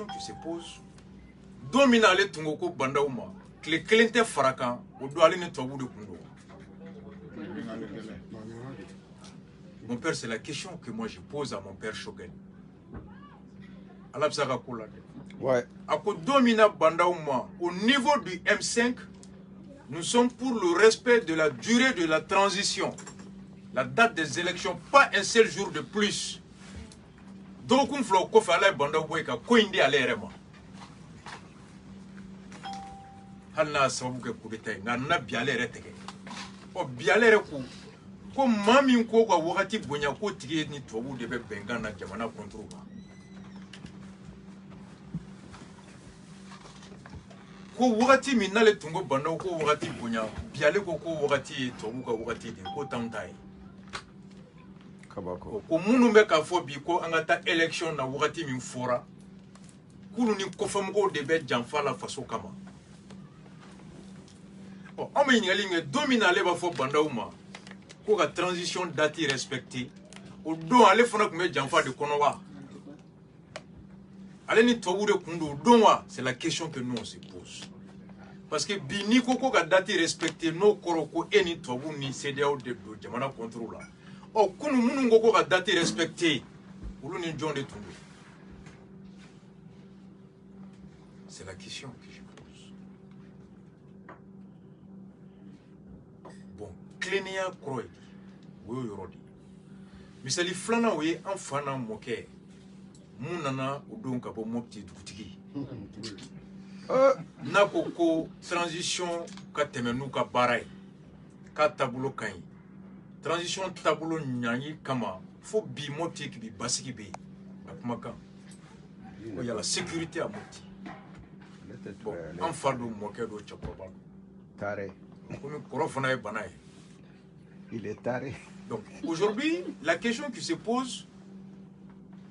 qui se pose domina ale tungoko bandauma kle kelente faraka o do ale ne tobu de kundo. Mon père, c'est la question que moi je pose à mon père Shogun. Alabsaka Kola. Ouais. Ako domina bandauma au niveau du M5, nous sommes pour le respect de la durée de la transition. La date des élections, pas un seul jour de plus. Donc, on fait ko fala banda boyka ko indi alerema. Hanna sababu ke kubita ngana bialere tege. O bialere ko mami ko kwa wakati bonya ko tige ni tobu de be bengana jamana control. Ko wakati minale tungo banda ko wakati bonya biale ko wakati tobu ka wakati de ko tantai. Ko munu be ka fo bi ko angata election na wakati min fora kulu ni ko famgo de be janfa la faso kama o ame ngali nge domina le ba fo bandauma ko ka transition date respectée o don ale fona ko me janfa de kono wa ale ni tobu de kundo don wa c'est la question que nous on se pose parce que bi ni ko ka date respectée no koroko eni tobu ni CEDEAO de do jamana contrôle. Oh, kunu munu ngoko ka date respectée. Ulu ni John de Tundu. C'est la question que je pose. Bon, Klenia Kroy. Oui, Yorodi. Misali flana we enfana moke. Munana udon kabo mopti dutiki. Na koko transition ka temenu ka baray. Ka tabulo kain. Transition tableau nyanyi kama faut bi moti ki bi basiki be akumaka il y a la sécurité à moti bon en fardo moke do chakoba Taré. comme korofana e banaye Il est taré. donc aujourd'hui la question qui se pose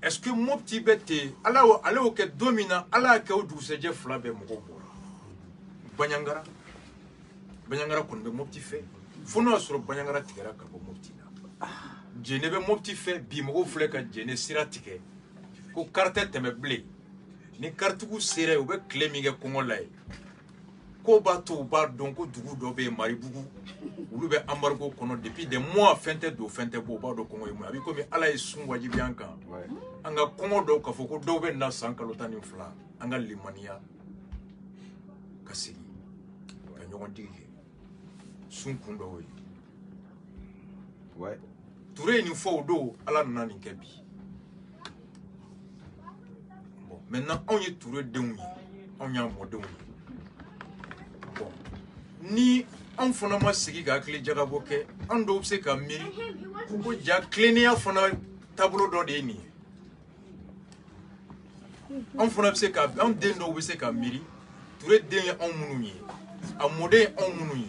est-ce que moti bete ala o ke domina ala ke o du seje flabe moko banyangara kon be moti fait fono sur banyangara tigera ka bo mopti na jene be mopti fe bi mo fle ka jene sira tike ko carte teme blé ni carte ku sere o be clemige ko ngolay ko ba to ba donc dugu do be maribugu ulu be embargo kono depuis des mois fente bo ba do ko ngoy mu abi ko mi ala e sun wajibi anka anga kongo do ka foko do be na sankalo tani fla anga limania kasigi ka nyogon digi sun kundo oui. Ouais. Touré une fois au dos à la nani kebi. Bon, maintenant on y est touré de on y a un mot de bon. Ni on fona ma sigi ga clé jagaboke, on do se ka miri. Ko ja clénia fona tableau do de ni. On fona se ka on dendo se ka miri. Touré de on mununi. A modé on mununi.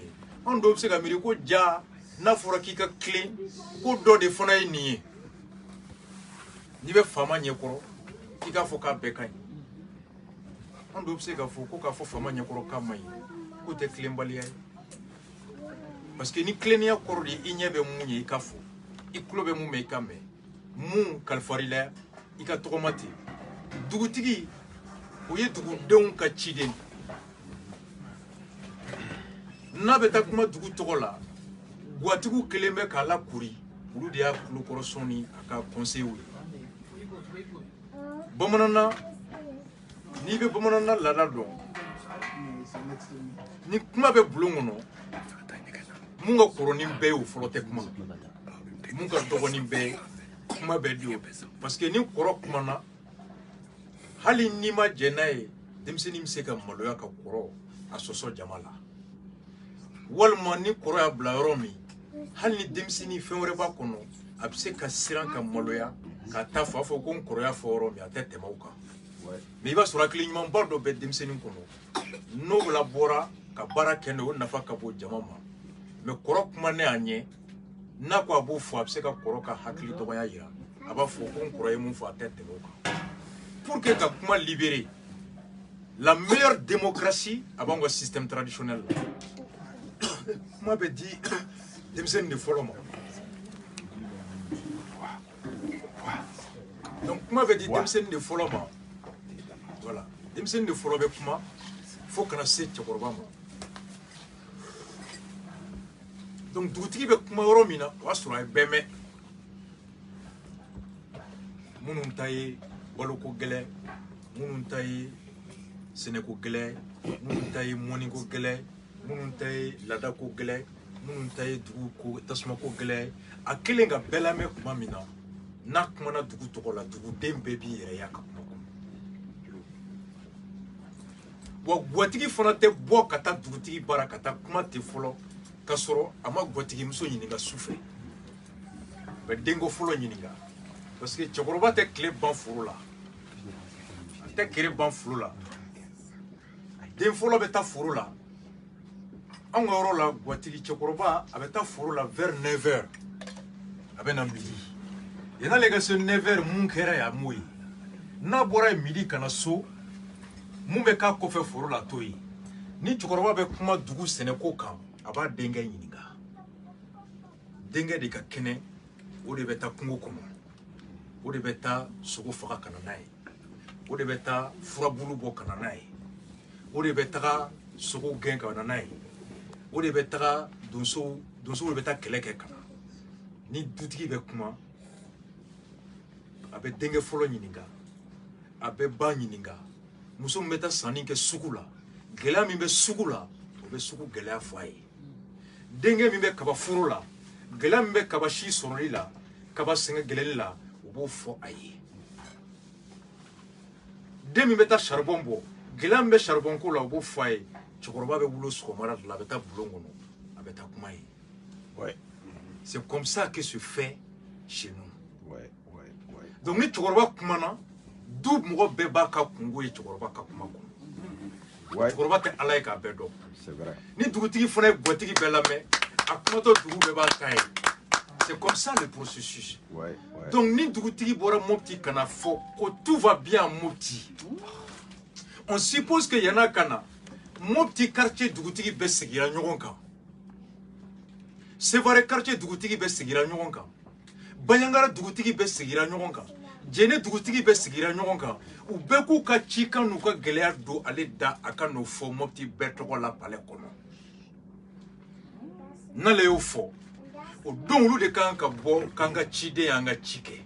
On doit se camiri ko ja na fora ki ka clé ko do de fona ni ni be fama nyekoro ki ka fo ka bekan on doit se ka fo ko ka fo fama nyekoro ka mai ko te clé mbali ay parce que ni clé ni akoro di inyebe munyi ka fo iklobe mu me ka me mu kalfarila ika tromati dugutigi o ye dugu don ka chiden Nabeta kuma dugu togola guatigu kelembe kala kuri ulu dia lukorosoni aka conseil bamanana ni be bamanana lada do ni kuma be bulungono munga koroni be o folote kuma munga dogoni be kuma be dio parce que ni koro kuma na hali ni ma jenaye demseni mseka maloya ka koro asoso jamala walma ni koro ya bla romi hal ni demsini fenwre ba kono abse ka siran ka maloya ka tafa fo kon koro ya fo romi atete mauka mais il va sur la clignement bordo be demsini kono no labora ka bara kendo na fa ka bo jamama mais koro kuma ne anye na ko abo fo abse ka koro ka hakli to ya yira aba fo kon koro e mun fo atete mauka pour que ka kuma libérer la meilleure démocratie avant le système traditionnel. Moi, je dis, je ne follow pas. Donc, moi, je dis, je ne follow pas. Voilà. denmisɛnnin de fɔlɔ bɛ kuma fo kana se cɛkɔrɔba ma donc dugutigi bɛ kuma yɔrɔ min na o y'a sɔrɔ a ye bɛɛ mɛn minnu ta ye baloko gɛlɛ minnu ta ye sɛnɛko gɛlɛ minnu ta ye mɔniko gɛlɛ minnu ta ye laadako gɛlɛ minnu ta ye dugu ko tasumako gɛlɛ a kelen ka bɛɛ lamɛn tuma min na n'a kumana dugu tɔgɔ la duguden bɛɛ b'i yɛrɛ y'a ka kuma kɔnɔ wa gatigi fana tɛ bɔ ka taa dugutigi baara ka taa kuma ten fɔlɔ k'a sɔrɔ a ma gatigimuso ɲininka su fɛ a bɛ denko fɔlɔ ɲininka parce que cɛkɔrɔba tɛ tile ban foro la a tɛ kere ban foro la den fɔlɔ bɛ taa foro la anw ka yɔrɔ la gatigi cɛkɔrɔba a bɛ taa foro la vers 9 heures a bɛ na midi yan'ale ka se 9 heures mun kɛra yan m'o ye n'a bɔra yen midi ka na so mun bɛ k'a kɔfɛ foro la t'o ye ni cɛkɔrɔba bɛ kuma dugu sɛnɛko kan a b'a denkɛ ɲininka denkɛ de ka kɛnɛ o de bɛ taa kungo kɔnɔ o de bɛ taa sogo faga ka na n'a ye o de bɛ taa furabulu bɔ ka na n'a ye o de bɛ taga sogo gɛn ka na n'a ye o de bɛ taga donsow de bɛ taa kɛlɛ kɛ ka na ni dutigi bɛ kuma a bɛ denkɛ fɔlɔ ɲininka a bɛ ba ɲininka muso min bɛ taa sanni kɛ sugu la gɛlɛya min bɛ sugu la o bɛ sugu gɛlɛya fɔ a ye denkɛ min bɛ kaba foro la gɛlɛya min bɛ kaba si sɔrɔli la kaba sɛgɛn gɛlɛli la o b'o fɔ a ye den min bɛ taa charbon bɔ gɛlɛya min bɛ charbon ko la o b'o fɔ a ye cɛkɔrɔba bɛ wolo sɔgɔmada de la a bɛ taa bulon kɔnɔ a bɛ taa kuma ye c'est comme ça que se fait chez nous donc ni cɛkɔrɔba kumana du mɔgɔ bɛɛ b'a ka kungo ye cɛkɔrɔba ka kuma kɔnɔ cɛkɔrɔba tɛ ala ye k'a bɛɛ dɔn ni dugutigi fana ye gatigi bɛɛ lamɛn a kumatɔ dugu bɛɛ b'a ta ye c'est comme ça le processus donc ni dugutigi bɔra Mopti kana fɔ ko tout va bien à Mopti on suppose que yana kana Mopti quartier dugutigi bɛɛ sigira ɲɔgɔn kan Sevare quartier dugutigi bɛɛ sigira ɲɔgɔn kan Banyangara dugutigi bɛɛ sigira ɲɔgɔn kan Jene dugutigi bɛɛ sigira ɲɔgɔn kan u bɛɛ k'u ka cikan n'u ka gɛlɛya don ale da a ka n'o fɔ Mopti bɛɛ tɔgɔ la palais kɔnɔ n'ale y'o fɔ o don olu de kan ka bɔ k'an ka ciden y'an ka ci kɛ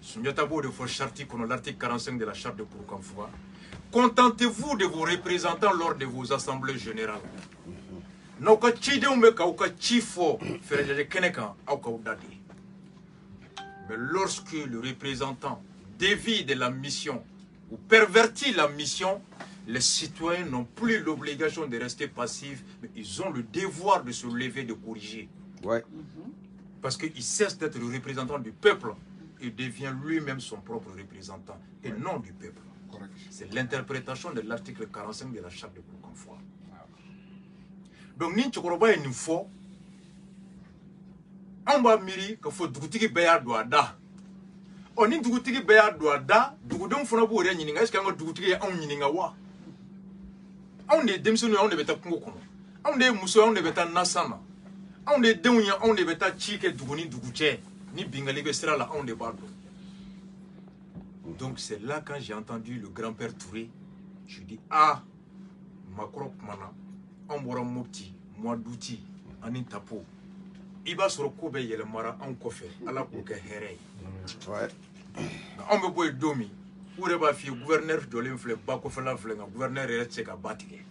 Sunjata b'o de fɔ charte kɔnɔ l'article 45 de la charte de Kurukanfuga contentez-vous de vos représentants lors de vos assemblées générales n'aw ka cidenw bɛ k'aw ka ci fɔ fɛrɛjɛjɛ kɛnɛ kan aw k'aw da de mais lorsque le représentant dévie de la mission ou pervertit la mission, les citoyens n'ont plus l'obligation de rester passifs, mais ils ont le devoir de se lever, de corriger. Parce qu'il cesse d'être le représentant du peuple et devient lui-même son propre représentant, et non du peuple. C'est l'interprétation de l'article 45 de la charte de Kurukanfuga. Donc, ni cɛkɔrɔba ye nin fɔ an b'a miiri ka fɔ dugutigi bɛɛ y'a don a da ni dugutigi bɛɛ y'a don a da dugudenw fana b'o yɛrɛ ɲininka est-ce que an ka dugutigi ye anw ɲininka wa anw de ye denmisɛnninw ye anw de bɛ taa kungo kɔnɔ anw de ye muso ye anw de bɛ taa nasan na anw de ye denw ye anw de bɛ taa ci kɛ dugu ni dugu cɛ ni bingali bɛ sira la anw de b'a dɔn donc c'est là quand j'ai entendu le grand-père Touré je dis Makɔrɔ kumana anw bɔra Mopti mois d'août ani Tapo i b'a sɔrɔ ko bɛ yɛlɛmara anw kɔfɛ ala k'o kɛ hɛrɛ ye anw bɛ bɔ yen don min u yɛrɛ b'a f'i ye gouverneur jɔlen filɛ ba kɔfɛla filɛ nka gouverneur yɛrɛ tɛ se ka ba tigɛ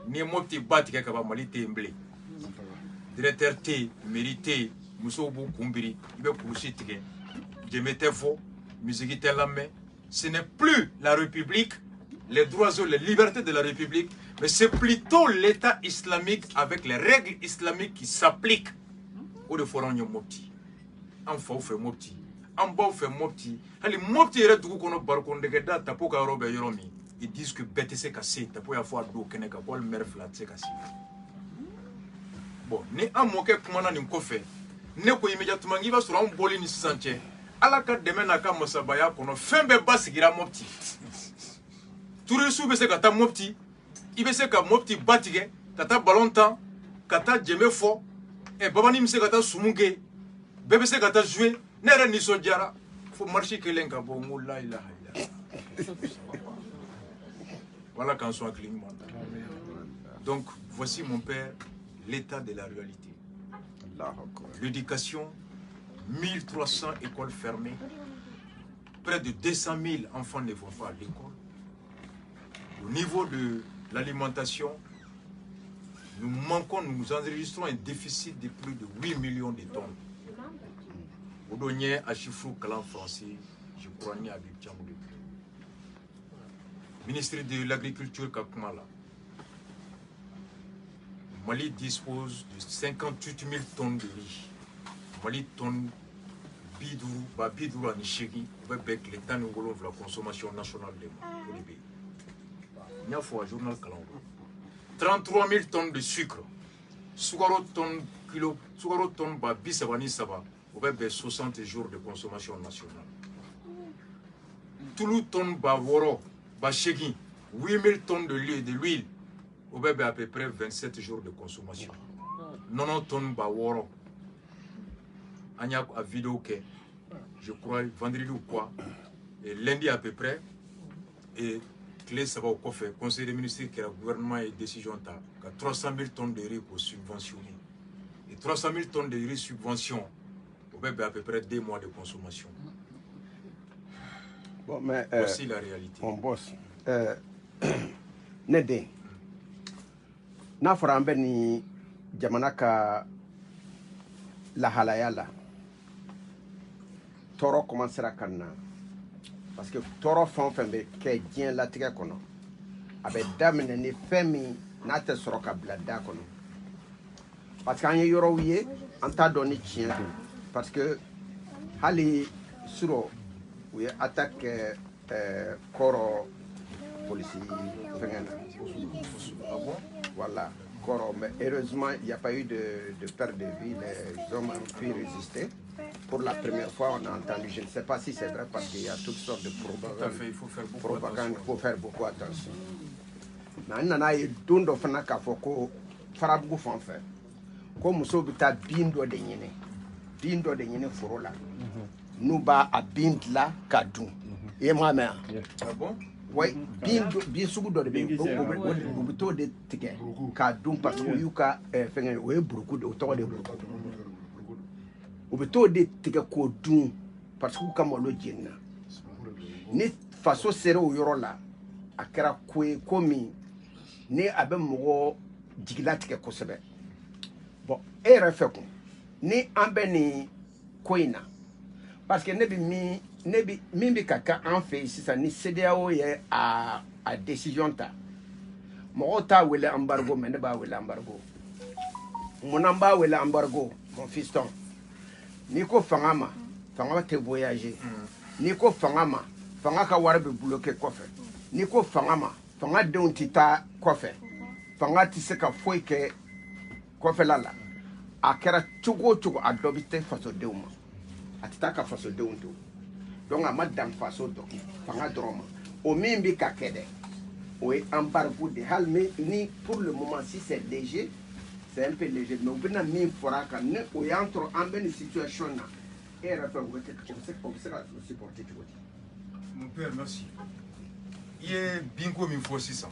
n'i ye Mopti ba tigɛ ka ban Mali tɛ yen bilen directeur tɛ yen mairie tɛ yen musow b'u kun biri i bɛ kurusi tigɛ jɛmɛ tɛ fɔ musique tɛ lamɛn ce n'est plus la République les droits et les libertés de la République mais c'est plutôt l'État islamique avec les règles islamiques qui s'appliquent o de fɔra anw ye Mopti an faw fɛ Mopti an baw fɛ Mopti hali Mopti yɛrɛ dugu kɔnɔ barikɔndɛgɛda Tapo ka yɔrɔ bɛ yɔrɔ min ils disent que bɛɛ tɛ se ka se Tapo y'a fɔ a don kɛnɛ kan ko hali maire fila tɛ se ka se bon ni an mɔkɛ kumana nin kɔfɛ ne ko immédiatement k'i b'a sɔrɔ anw bɔli ni sisan cɛ ala ka dɛmɛ n'a ka masabaya kɔnɔ fɛn bɛɛ basigira Mopti tourisiw bɛ se ka taa Mopti i bɛ se ka Mopti ba tigɛ ka taa ballon tan ka taa jɛmɛ fɔ babani bɛ se ka taa sumu kɛ bɛɛ bɛ se ka taa jouer ne yɛrɛ nisɔndiyara fo marche kelen ka bɔ n ko la ilaha illallah Voilà qu'en soit clignement. Donc, voici mon père, l'état de la réalité. L'éducation, 1300 écoles fermées, près de 200 000 enfants ne vont pas à l'école. Au niveau de l'alimentation, nous enregistrons un déficit de plus de 8 millions de tonnes. Au donnier à chiffre calan français, je crois ni à Bibtchamoudou. Ministre de l'Agriculture Kakumala. Mali dispose de 58 000 tonnes de riz. Mali tonne Bidourou à Nishegi, avec les temps de la consommation nationale pour les pays. Il y a un journal Kalango. 33 000 tonnes de sucre. Sougaro tonne kilo, Sougaro tonne Bisabani Saba, avec 60 jours de consommation nationale. Toulou tonne Woro, Bachegi, 8 000 tonnes de l'huile, avec à peu près 27 jours de consommation. 90 tonnes Woro. À vidéo que je crois vendredi ou quoi, et lundi à peu près, et clé ça va au coffre, conseil des ministres qui a le gouvernement et décision ta 300 000 tonnes de riz pour subventionner. Et 300 000 tonnes de riz subvention, au bébé à peu près 2 mois de consommation. Bon, mais voici la réalité. Mon boss, Nede, n'a fɔra ni jamana ka lahalaya la tɔɔrɔ commencera ka na parce que tɔɔrɔ fɛn o fɛn bɛ kɛ diɲɛ latigɛ kɔnɔ a bɛ daminɛ ni fɛn min n'a tɛ sɔrɔ ka bila da kɔnɔ parce que an ye yɔrɔw ye an t'a dɔn ni tiɲɛ don parce que hali surɔ u ye attaque kɛ kɔrɔ polisi fɛngɛ na voilà kɔrɔ mais heureusement il n'y a pas eu de perte de vie, les hommes ont pu résister. Pour la première fois, on a entendu, je ne sais pas si c'est vrai parce qu'il y a toutes sortes de propagande. Tout à fait, il faut faire beaucoup attention. Mais on a eu don dɔ fana k'a fɔ ko farabugu fan fɛ ko musow bɛ taa bin dɔ de ɲini foro la n'u b'a bin dilan k'a dun i ye m'a mɛn yan. Ah bon? Oui, bin sugu dɔ de bɛ yen u bɛ t'o de tigɛ k'a dun parce que o y'u ka fɛngɛ o ye buruku de o tɔgɔ de ye buruku. U bɛ t'o de tigɛ k'o dun parce que u ka malo jenina ni faso sera o yɔrɔ la a kɛra ko ye ko min ni a bɛ mɔgɔ jigila tigɛ kosɛbɛ bon e yɛrɛ fɛ kun ni an bɛ nin ko in na parce que ne bɛ min bɛ ka kɛ an fɛ yen sisan ni CEDEAO ye a décision ta mɔgɔw t'a wele embargo mais ne b'a wele embargo munna n b'a wele embargo mon fiston n'i ko fanga ma fanga tɛ voyager n'i ko fanga ma fanga ka wari bɛ bloquer kɔfɛ n'i ko fanga ma fanga denw tɛ taa kɔfɛ fanga tɛ se ka foyi kɛ kɔfɛla la a kɛra cogo o cogo a dɔ bɛ taa fasodenw ma a tɛ taa ka fasodenw to donc a ma dan faso dɔn fanga dɔrɔn ma o min bɛ ka kɛ dɛ o ye embargo de hali ni pour le moment si c'est léger c'est un peu léger mais u bɛna min fɔra a kan ni o y'an sɔrɔ an bɛ nin situation na e yɛrɛ fɛ o bɛ se ka supporter cogo di. Mon père, merci. Il y a bingo min fɔ sisan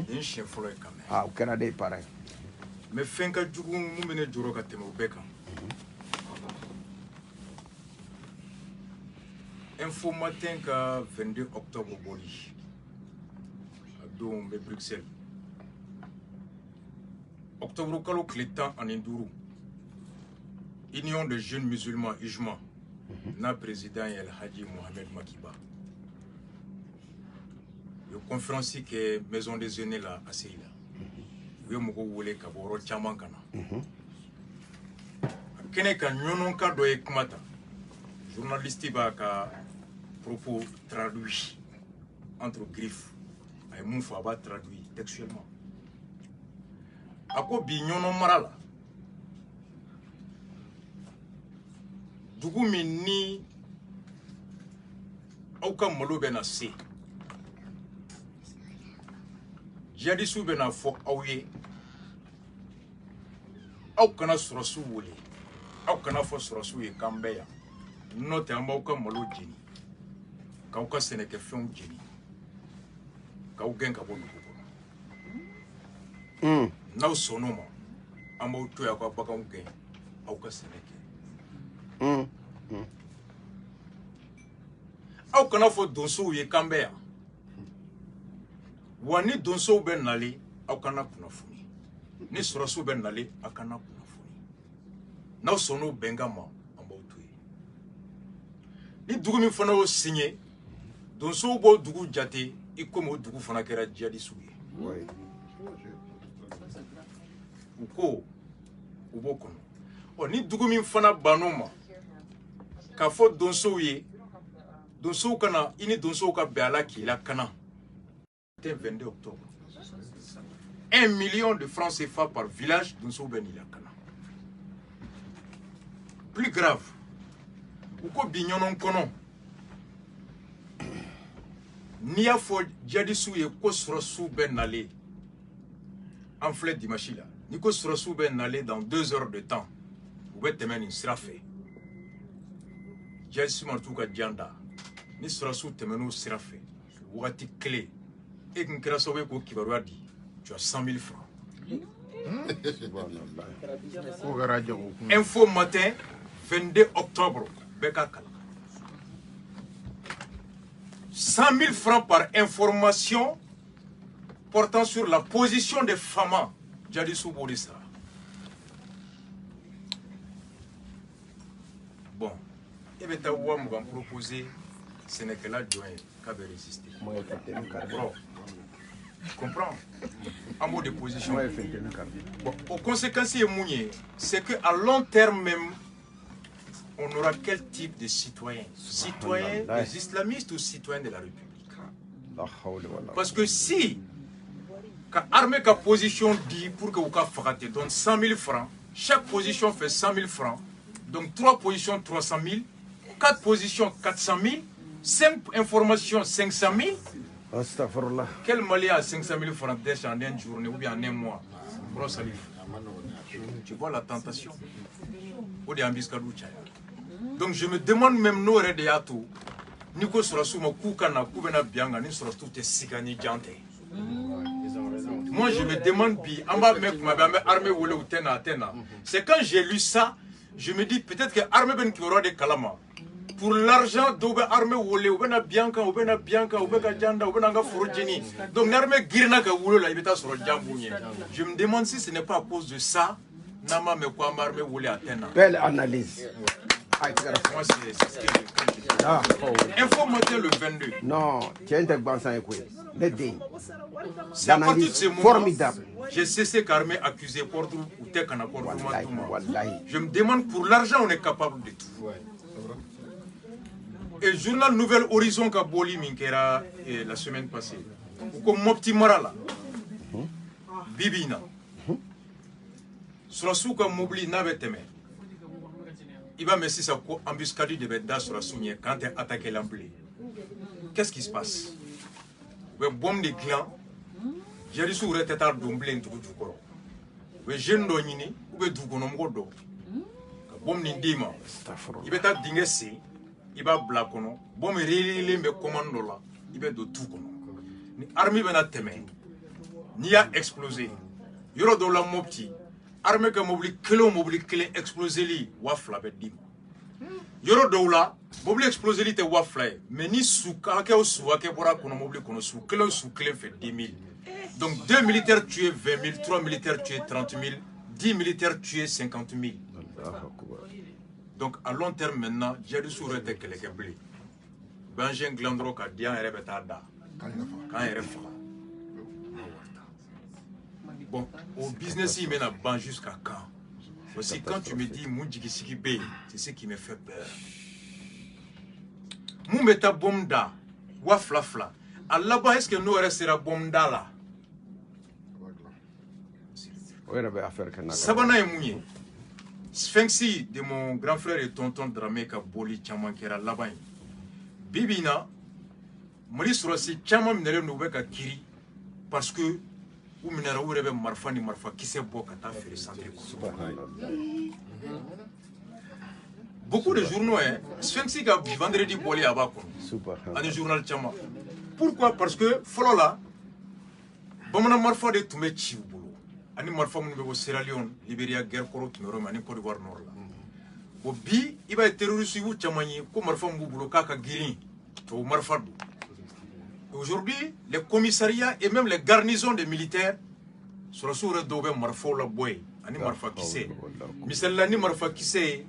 ye n siɲɛ fɔlɔ ye quand même. Ah o kɛra de pareil. mais fɛn ka jugu mun bɛ ne jɔrɔ ka tɛmɛ o bɛɛ kan. Info Matin ka 22 octobre boli a don bɛ Bruxelles. Octobre kalo tile 15 Union de jeunes musulmans UJMA n'a président El Hadji Mohamed Makiba. Le conférencier qui est maison des aînés là à Seila. Oui, mon gars, ka boro chaman kana. Kene ka nyonon ka do ekmata. Journaliste ba ka propos traduit entre griffes. Ay mun fa ba traduit textuellement. Ako bi nyonon marala. Dugu min ni aw ka malo bɛ na se jihadisiw bɛ na fɔ aw ye aw kana sɔrɔsiw wele aw kana fɔ sɔrɔsiw ye k'an bɛ yan n'o tɛ an b'aw ka malo jeni k'aw ka sɛnɛkɛfɛnw jeni k'aw gɛn ka bɔ dugu kɔnɔ n'aw sɔnn'o ma an b'aw to yan k'aw baganw gɛn aw ka sɛnɛ kɛ aw kana fɔ donsow ye k'an bɛ yan wa ni donsow bɛ nali aw kana kunnafoni ni sɔrɔsiw bɛ nali aw kana kunnafoni n'aw sɔnn'o bɛnkan ma an b'aw to yen ni dugu min fana y'o signé donsow b'o dugu jate i komi o dugu fana kɛra djihadistes ye u ko u b'o kɔnɔ ni dugu min fana bann'o ma k'a fɔ donsow ye donsow kana i ni donsow ka bɛn a la k'i lakana 22 octobre 1 million de francs CFA par village donsow bɛ n'i lakana plus grave u ko bi ɲɔnɔn kɔnɔ n'i y'a fɔ djihadistes ye ko sɔrɔsiw bɛ nalen an filɛ dimanche la ni ko sɔrɔsiw bɛ nalen dans 2 heures de temps u bɛ tɛmɛ nin sira fɛ djihadistes mana t'u ka jan da ni sɔrɔsiw tɛmɛn'o sira fɛ wagati kelen e kun kɛra sababu ye k'o kibaruya di tu as 100 000 francs info matin 22 octobre bɛɛ ka kalan 100 000 francs par information portant sur la position des femmes djihadistes b'o de sara bon e bɛ taa 20 proposer sɛnɛkɛla jɔn ye k'a bɛ résister tu comprends un mot de position bon, aux conséquences c'est que à long terme même on aura quel type de citoyens des islamistes ou citoyens de la République parce que si l'armée a position dit pour que vous fassiez donc 100 000 francs chaque position fait 100 000 francs donc 3 positions 300 000 4 positions 400 000 5 informations 500 000 quel Malien a 500 000 francs d'être en une journée ou bien en un mois? Tu vois la tentation. Donc je me demande même nous de yato Niko Sorasuma Koukana Koubena Bianga ni Sorastu te Sigani Jante. Moi je me demande bi amba mec ma armée ou le tena. C'est quand j'ai lu ça, je me dis peut-être que armée ben qui aura des kalama. Pour l'argent d'oube armée wole obena bianca obena janda obena nga forogeni donc l'armée girna ka wolo la ibeta soro jambounye je me demande si ce n'est pas à cause de ça nama me quoi armée wole atena belle analyse moi c'est ce que info matin le 22 non tiens t'es bansan ekwe le ding c'est à partir de ce moment formidable j'ai cessé qu'armée accusé pour tout ou t'es kana pour tout je me demande pour l'argent on est capable de tout et le journal Nouvel Horizon qu'a boli Minkera la semaine passée. Comme Mopti Marala, Bibina, sur la souka mobili n'aveteme. Il va me dire ça embuscade de Beda sur la soumière quand tu attaqué l'emblée. Qu'est-ce qui se passe? Le bombe de clans, j'ai dit sur le tête d'omblé tout du corps. Le jeune d'Onini, ou le Dougonom Godo, bombe d'Indima, il va être dingessé. Il va blakono bon me relele me commando là il va de tout kono ni armée bena teme ni a explosé yoro do la mopti armée ka mobili kele explosé li wafla be dim yoro do la mobili explosé li te wafla mais ni souka ke o souka ke bora kono mobili kono sou kele fait 10 000 donc 2 militaires tués 20 000 3 militaires tués 30 000 10 militaires tués 50 000. Donc à long terme maintenant, j'ai du sourire de quelqu'un blé. Benjamin Glandro qui a dit un répétada. Quand il est bon, au business, il mène à ban jusqu'à quand? Aussi, quand tu me dis Moudjikisiki Bey, c'est ce qui me fait peur. Moumeta Bomda, Waflafla. À là-bas, est-ce que nous restera Bomda là? Sabana et Mounié. Sphinxi de mon grand frère et tonton Dramé ka boli chaman kera laban. Bibina mali surasi chaman minere no be ka kiri parce que ou minere ou rebe marfa ni marfa kisse bo ka ta faire santé. Beaucoup de journaux hein Sphinxi ka vendredi boli abako. Un journal chaman. Pourquoi? Parce que folo là bamana marfa de tume chi bolo. ani marfa mun be ko Sierra Leone Liberia guerre koro Cameroun ani Côte d'Ivoire nord la o bi iba terroriste yu chamani ko marfa mu bulo kaka girin to marfa do aujourd'hui les commissariats et même les garnisons des militaires sur le dobe marfa la boy ani marfa kisse misalla ni marfa kisse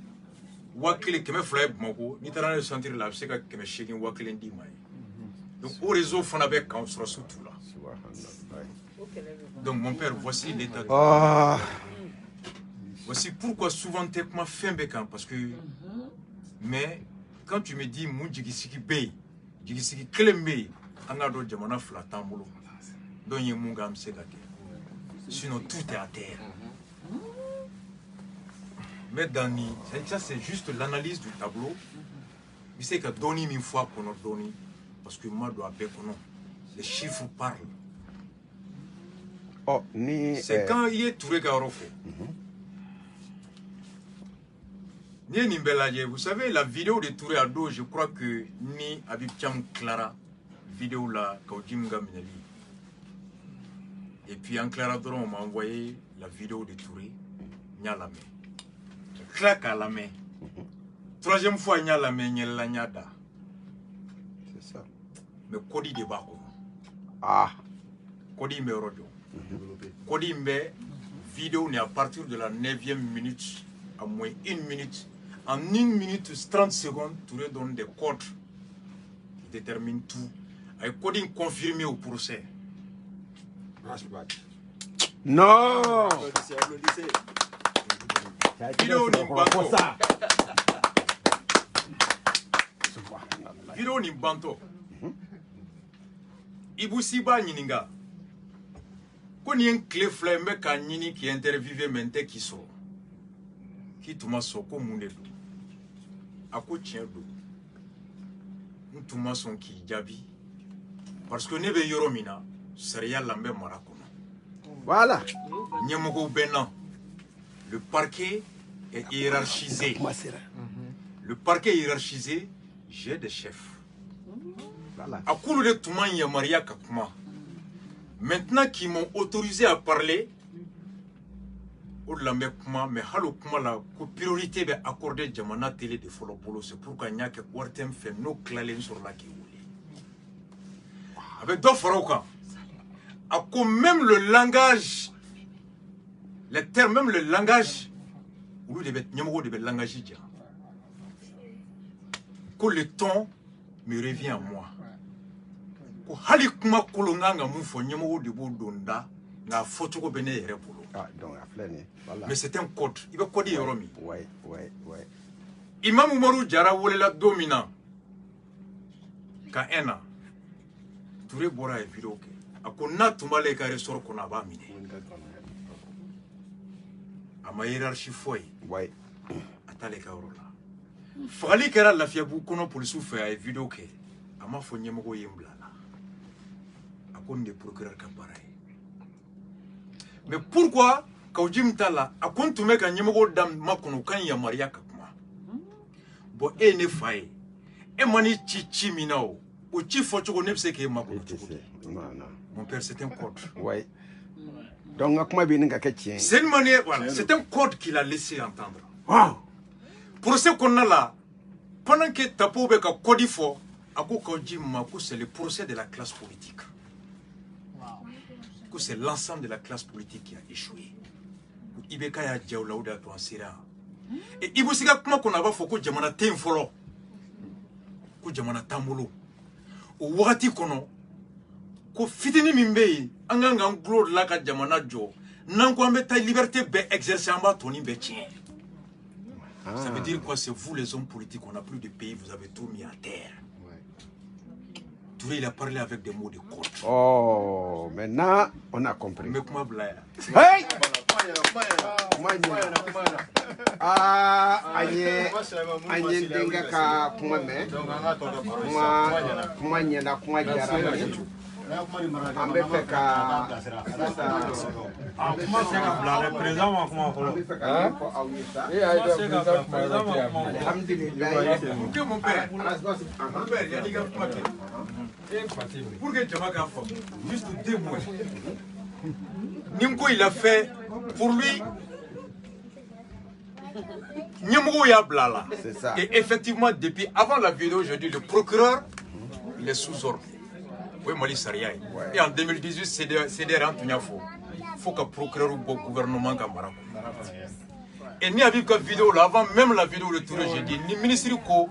wakile keme fly mako ni tara sentir la c'est que keme shegin wakile ndi mai donc au réseau fon avec quand sur tout là. Donc mon père, voici l'état de... Voici pourquoi souvent t'es comme fin bécan, parce que... Mais quand tu me dis mon jigisiki bay, jigisiki kelembe, angado jamana flatambolo, donc y mon gam segate. Sinon tout est à terre. Mais Dani, ça c'est juste l'analyse du tableau. Il sait que donner une fois qu'on a donné, parce que moi dois payer qu'on a. Les chiffres parlent. Oh, c'est quand il est Touré Garofo. Vous savez, la vidéo de Touré Ado, je crois que ni Habib Cham Clara, vidéo là, Kaujim Gaminali. Et puis en Clara Doron, on m'a envoyé la vidéo de Touré, Nyalame. Claque à la main. Troisième fois, Nyalame, Nyalanyada. C'est ça. Mais Kodi de Bako. Ah. Kodi Merodio. Kodi Mbe, vidéo n'est à partir de la 9e minute, à moins 1 minute. En 1 minute 30 secondes, Touré donne des codes qui déterminent tout. Avec coding confirmé au procès. Non! Vidéo ni banto. Vidéo ni banto. Ibusiba Nininga. Quand il y a un clé flamme qui interviewé maintenant qui sort. Qui tuma soko munde do. Ako tien do. Ntuma son ki jabi. Parce que nebe yoromina seria lambe marakono. Voilà. Nyemogo benan. Le parquet est hiérarchisé. Le parquet est hiérarchisé, j'ai des chefs. Voilà. Akulu de Touman Yamaria Kakuma. Maintenant qu'ils m'ont autorisé à parler, mais halo kuma la priorité est accordée Jamana télé de Folopolo. C'est pourquoi il y a que Wartem fait nos clalens sur la qui avec deux Faroka. Même le langage, les termes, même le langage, où il devait langage, que le ton me revient à moi. Halikuma kolonganga mufo nyemo de bodonda na fotoko bene repolo. Ah donc voilà. Mais c'est un code. Il va coder Yoromi. Ouais. Imam Umaru Jara wolela dominant. Ka ena. Touré bora e vidéo ke. Akona tumale ka resort kona ba mine. Ama hiérarchie foi. Ouais. Atale ka orola. Fali kera la fiabu kono police fait e vidéo ke. Ama fo nyemo go yembla. Des procureurs mais pourquoi quand Jim Tala a continué à Niemo dam makono kan ya Maria Kakuma bo ne faye e mani chichi minao o chi fochoko nepse ke makono mon père c'est un code. Ouais. Donc akuma bi nga ketien. C'est une manière, voilà, c'est un code qu'il a laissé entendre. Wow. Pour ce qu'on a là, pendant que Tapo Beka Kodifo, c'est le procès de la classe politique. C'est l'ensemble de la classe politique qui a échoué. Ibeka ya Djaoulaouda to ansira. Et Ibusika comment qu'on a fait que Jamana Temfolo, que Jamana Tamolo, au Wati Kono, que Fitini Mimbe, Anganga Glod Laka Jamana Jo, Nankwambe ta liberté be exercer en bas Tony Betien. Ça veut dire quoi? C'est vous les hommes politiques, on n'a plus de pays, vous avez tout mis à terre. Touré, il a parlé avec des mots de code. Oh, maintenant, on a compris. Mais comment blaya? Hey! Ah, Agnès Denga ka kuma me. Kuma nyana kuma jara. Ambe feka. Comment c'est que le président comment Alhamdulillah. Pour mon père, il y a des gars pour que Jamaka juste 2 mois. Nimko il a fait pour lui. Nyemgo ya blala. C'est ça. Et effectivement, depuis avant la vidéo, je dis le procureur, il est sous ordre. Oui, Mali Saria. Et en 2018, c'est Antonia Fo. Il faut que le procureur ou le gouvernement Gamara. Et ni avec la vidéo là, avant même la vidéo de Touré, j'ai dit, ni ministre ko,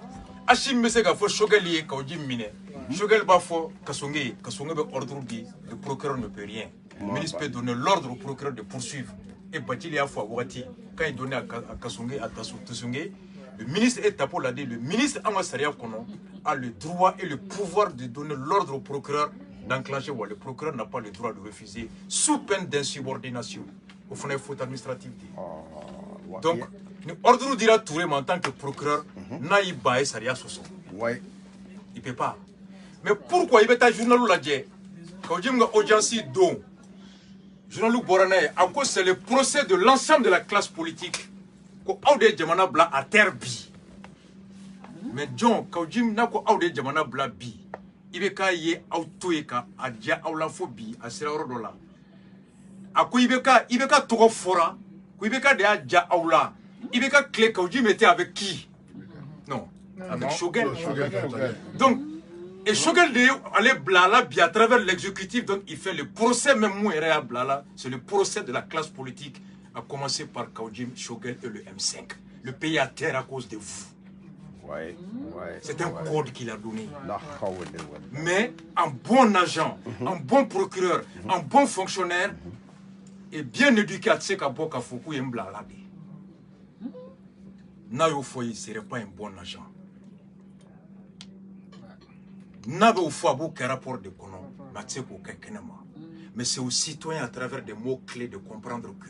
Achim Mesega fo Shogeli Kaudi Mine. Shogel Bafo, Kasonge be ordre dit, le procureur ne peut rien. Le ministre peut donner l'ordre au procureur de poursuivre. Et Batili a fois quand il donnait à Kasonge, à Tassonge, le ministre est tapé là dit, le ministre Amasaria Kono a le droit et le pouvoir de donner l'ordre au procureur d'enclencher. Le procureur n'a pas le droit de refuser sous peine d'insubordination. Au fond, il faut administratif. Donc, l'ordre dira Touré, mais en tant que procureur, n'a pas et Saria Soso. Il ne peut pas. Mais pourquoi il est un journal là quand il y a une audience dont journal Boranae, à cause c'est le procès de l'ensemble de la classe politique ko aude jamana bla à terre bi. Mais John, quand il y a aude jamana bla bi, il y a ye autoeka a dia aulaphobie à sera ordola. A ko ibeka toko fora, ko ibeka de a dia aula. Ibeka clé quand il mettait avec qui? Non, avec Shogel. Donc et Shogel allait blala bien à travers l'exécutif, donc il fait le procès même mouéré blala, c'est le procès de la classe politique, à commencer par Kaudjim, Shogel et le M5. Le pays à terre à cause de vous. C'est un code qu'il a donné. Mais un bon agent, un bon procureur, un bon fonctionnaire, et bien éduqué à Tseka Boka Foku et Mblala. Nayo Foyi ne serait pas un bon agent. N'avait au foie qu'un rapport de Konon, mais c'est aux citoyens à travers des mots-clés de comprendre que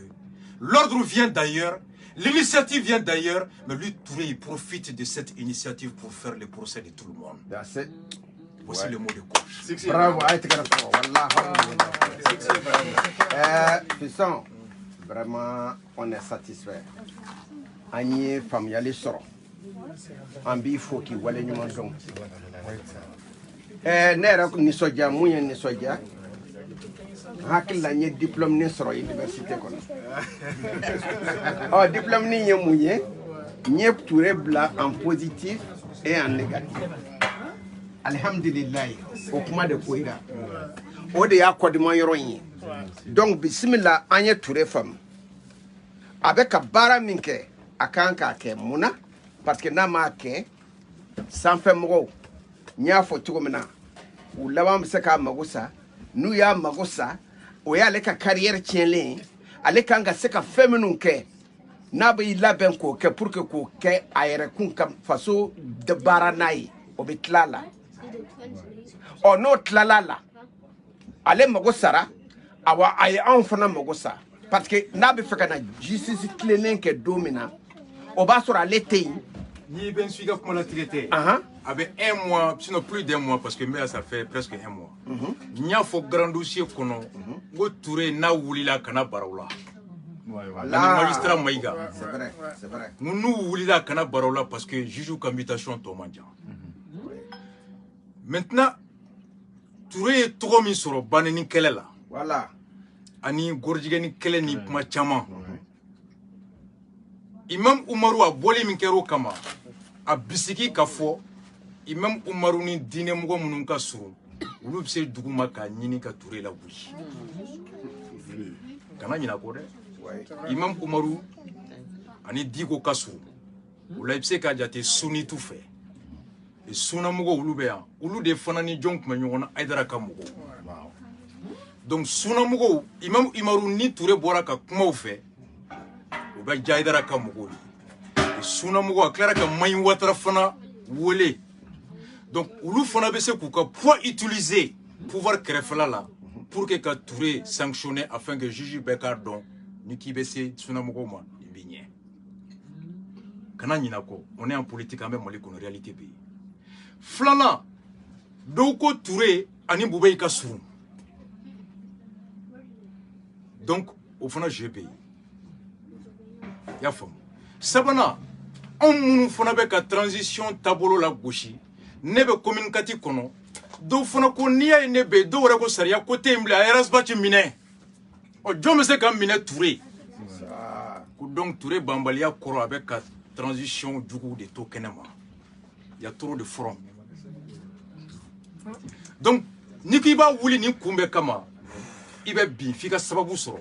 l'ordre vient d'ailleurs, l'initiative vient d'ailleurs, mais lui, Touré, il profite de cette initiative pour faire le procès de tout le monde. Voici le mot de coach. Bravo, Puissant, vraiment, on est satisfait. Agnès, familial, sort. Ambi, faut qu'il voit les numéros. Nera ni soja muye ni soja hakilla ni diplôme ni soro université kono oh diplôme ni muye ñep Touré bla en positif et en négatif alhamdulillah o kuma de koira o de yakodimo yoronyi donc bismillah anye Touré fam avec bara minke akanka ke muna parce que na ma ke sans faire mo nya fo tugomina ou laban saka magusa nu ya magusa o ya leka carrière tienle aleka nga saka feminun ke na bi laben ko ke pour que ko ke ayere kun kam faso de baranai o bitlala o no tlalala ale magusara awa ay en fana magusa parce que na bi feka na justice cleaning ke domina o ba sura letei ni ben suis comme la traité. Avec un mois, sinon plus d'un mois, parce que mais ça fait presque un mois. Il y a un grand dossier qu'on a. Go Touré na wulila kana barola. La magistrat Maïga. C'est vrai, c'est vrai. Nous wulila kana barola parce que juge commutation Tomandja. Maintenant, Touré est trop mis sur le banani kelela. Voilà. Ani gorjigani keleni kuma chama. Imam Umaru a bolé minkero kama. A bisiki kafo. Imam Umaru ni dine mugo mununka suru. Ulu bise duguma ka nyini ka Touré la bouche. Kana nyina ko de. Imam Umaru ani digo kasuru. Ula bise ka jate suni tout fait. Et suna mugo ulu be ya. Ulu de fanani jonk ma nyona aidara ka mugo. Donc suna mugo Imam Umaru ni Touré bora ka kuma fait. Uba jaidara ka mugo. Et suna mugo aklara ka mayin watara fana wolé. Donc, ulu fana bese kuka pour utiliser pouvoir krefla là pour que Touré sanctionne afin que juge Bekardon ni ki bese sunamugo ma ibinye. Kana nyinako, on est en politique en même en réalité pays. Flana doko Touré ani boubei ka suru. Donc, au fana GPI. Ya fam. Sabana on fana be ka transition tabolo la gauche. Nebe communicatif kono do fana ko niya nebe do wara ko sariya ko tembla erasbati mine o jɔn bɛ se ka minɛ Touré ko donc Touré banbaliya kɔrɔ a bɛ ka transition jugu de to kɛnɛ ma il y a trop de front donc ni k'i b'a wuli ni kun bɛ kama i bɛ bin f'i ka sababu sɔrɔ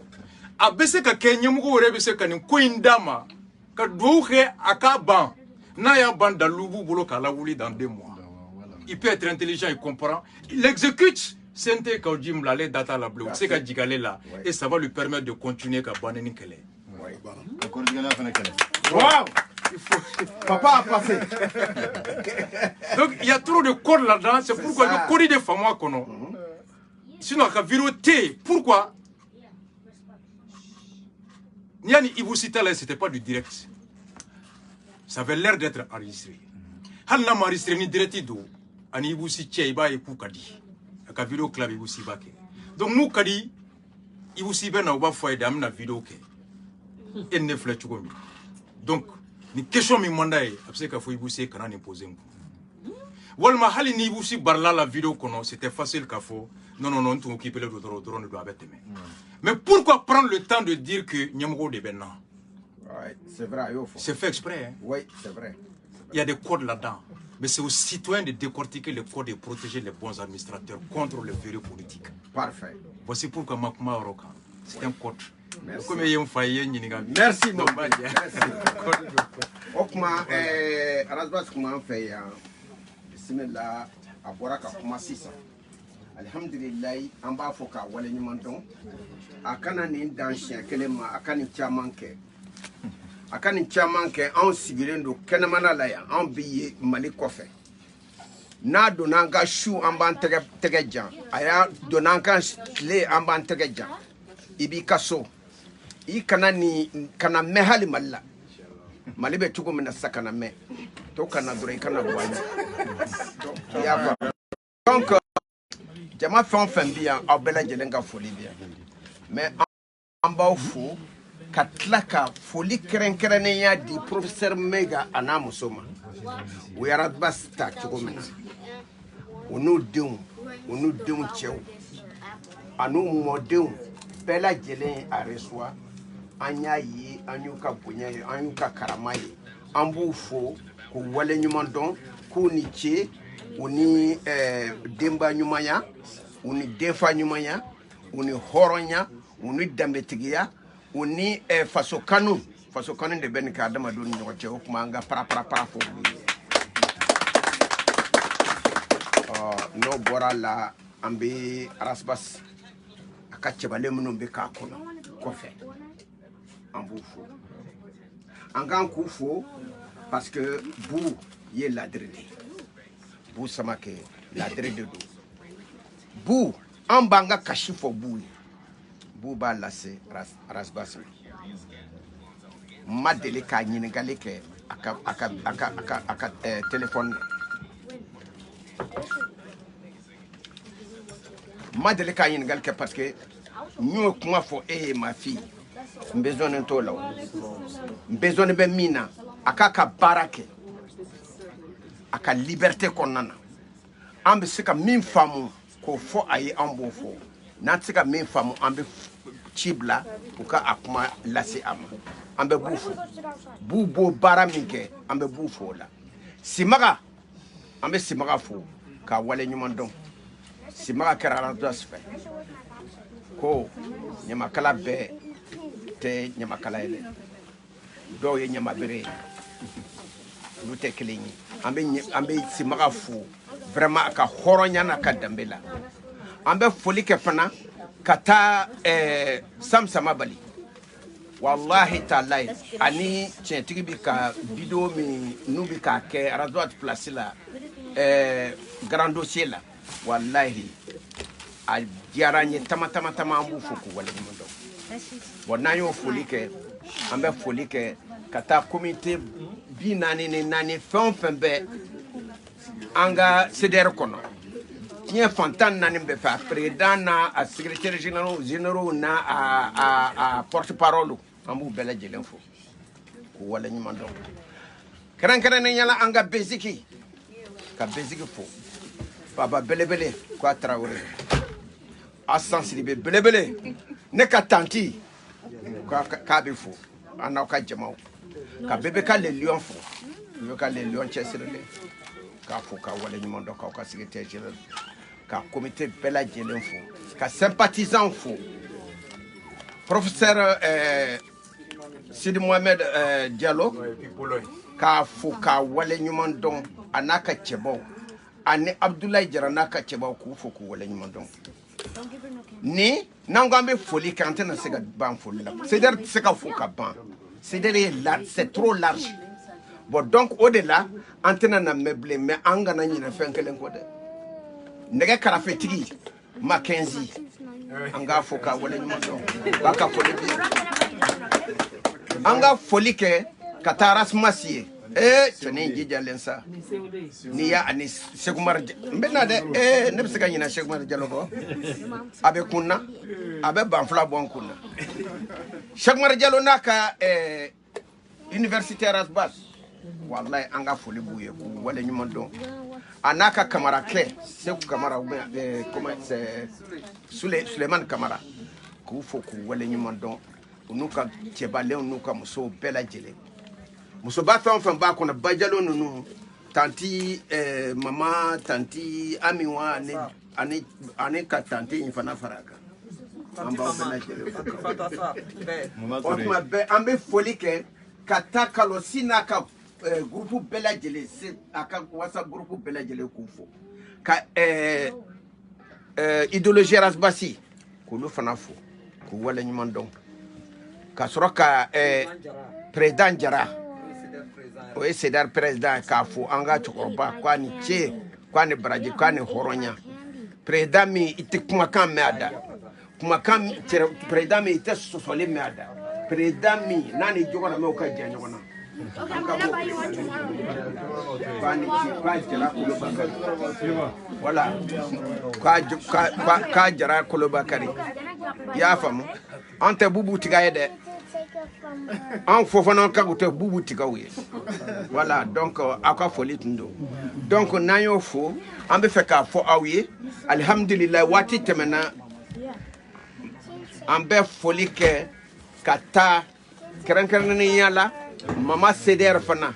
a bɛ se ka kɛ ɲɛmɔgɔ yɛrɛ bɛ se ka nin ko in d'a ma ka dugawu kɛ a k'a ban n'a y'a ban dalilu b'u bolo k'a lawuli dans 2 mois il peut être intelligent il comprend il exécute Sente Kaoji Mlale data la bleu c'est ka jigale là et ça va lui permettre de continuer ka banner ni kele. Wow! Papa a passé. Donc il y a trop de codes là-dedans, c'est pourquoi le code des femmes kono. Sinon ka viroté, pourquoi? Niani Ibusita là c'était pas du direct. Ça avait l'air d'être enregistré. Hal na enregistré ni direct do ani Ibusi Cheiba et Kukadi. Ka vidéo club Ibusi bake. Donc nous kadi Ibusi ben na oba foy dam na vidéo ke. Et ne flèche comme. Donc ni question mi mandaye abse ka fo Ibusi kana ni poser nku. Walma hali ni Ibusi barla la vidéo kono c'était facile ka fo non tu occuper le drone de doit beteme. Mais pourquoi prendre le temps de dire que Nyamgo de Benin? Ouais, c'est vrai, c'est fait exprès hein? Oui, c'est vrai. Il y a des codes là-dedans. Mais c'est aux citoyens de décortiquer les codes et protéger les bons administrateurs contre les véreux politiques. Parfait. Voici pourquoi Makuma Oroka, c'est un code. Merci. Merci. Okuma, Arasbas Kuma fait Bismillah, Aboraka Kuma Sisa. Alhamdulillah, Amba Foka, Waleni Mandon. Akana ni dansien, Kelema, Akani Chamanke. Akani Chamanke, en sigilendo, Kenamanalaya, en billet, Mali Kofe. Na donanga chou en ban tegejan, aya donanga le en ban tegejan. Ibi kaso. I kanani kana mehali malla. Malibe tugo mina sakana me. To kana dure kana boani. Donc jama fon bien abela jelenga folie bien. Mais en bas fou katlaka folie krenkrene ya di professeur Mega anamusoma. We are at basta tugo mina. Onu deun chew. Anu modeu bela jelen a reçoit anya yi anyuka bonya anyuka karamaye ambu fo ko wale nyumandon ko ni che uni demba nyumanya uni defa nyumanya uni horonya uni dambetigia uni faso kanu de ben ka dama don nyoche o kuma nga para fo no bora la ambi arasbas akachebale munombe ka kono kofe ambufo angan kufo parce que bou ye ladrede bou samake ladrede do bou ambanga kashifo bou ba lase rasbas madele ka nyinegale ke aka téléphone madele ka nyinegale ke parce que nous comment faut ma fille besoin de toi là besoin de mina akaka barake aka liberté konana ambe sika min famu ko fo ayi ambo fo na sika min famu ambe chibla uka akuma lasi ama ambe bubo bara minke ambe bufo la simaga ambe simaga fo ka wale nyumandon simaga kera dos fe ko nyamakala be te nyamakala ele do ye nyamabere lute kelinyi ambe simaga fu vraiment ka horonya na ka dambela ambe folike fana kata samsama bali wallahi ta'ala ani chentigi bi ka video mi nubi ka ke razwat place la grand dossier la wallahi a diaranye tama ambu fuku wala mundo bona yo folike ambe folike kata comité bi nani fenbe anga ceder kono tien fantan nani be fa président na a secrétaire général na a porte-parole ambu bela jelenfo ko wala mundo kran ne nyala anga beziki ka beziki fo baba belebele ko Traoré Assan Sidibé belebele ne ka tanti ka be fo ana ka jamaw ka bebe ka le lion fo bebe ka le lion chesirele ka fo ka wala ni mondo ka secrétaire général ka comité bela jelen fo ka sympathisant fo professeur Sidi Mohamed Diallo ka fo ka wala ni mondo anaka chebo ani Abdoulaye Jara naka chebo ku fo ku wala ni mondo ni nangambe foli quand on se ban foli là c'est-à-dire c'est ka fo ka ban c'est trop large. Bon, donc, au-delà, antenne na meublé, mais angana ni na fenkelen ko de. Nega karafetigi, Mackenzie, anga foka wala ni moto. Baka foli bi. Anga foli ke kataras masie. Tene njija lensa. Ni ya ani Segumar mbena de nebseka nyina Segumar Diallo ko. Abe kunna, abe banfla bon kunna. Segumar Diallo naka universitaire asbas. Wallahi anga foli buye ku wala nyuma don anaka Kamara ke Sekou Kamara comment c'est Suleiman Kamara ku fo ku wala nyuma don unuka tebale unuka muso bela jele muso ba fa ba ko na bajalo nunu tanti mama tanti amiwa ani ka tanti infana faraka amba bela jele otuma be ambe foli ke kata kalo sinaka groupe bela jele c'est aka WhatsApp groupe bela jele kufo ka idéologie rasbasi ko lu fana fo ko wala nyuma don ka soroka président Jara o cédar président ka fo anga chokoroba kwani che kwani braji kwani horonya président mi itikuma kan meada kuma kan président mi ite sosole meada président mi nani jogona me o ka janyona voilà ka Jara Kolobakari ya famu ante bubu tigaye de en fofana ka gote bubu tigawe voilà donc aka foli tundo donc nayo fo ambe feka fo awie alhamdulillah wati temena ambe foli ke kata kran ni yala mama ceder fana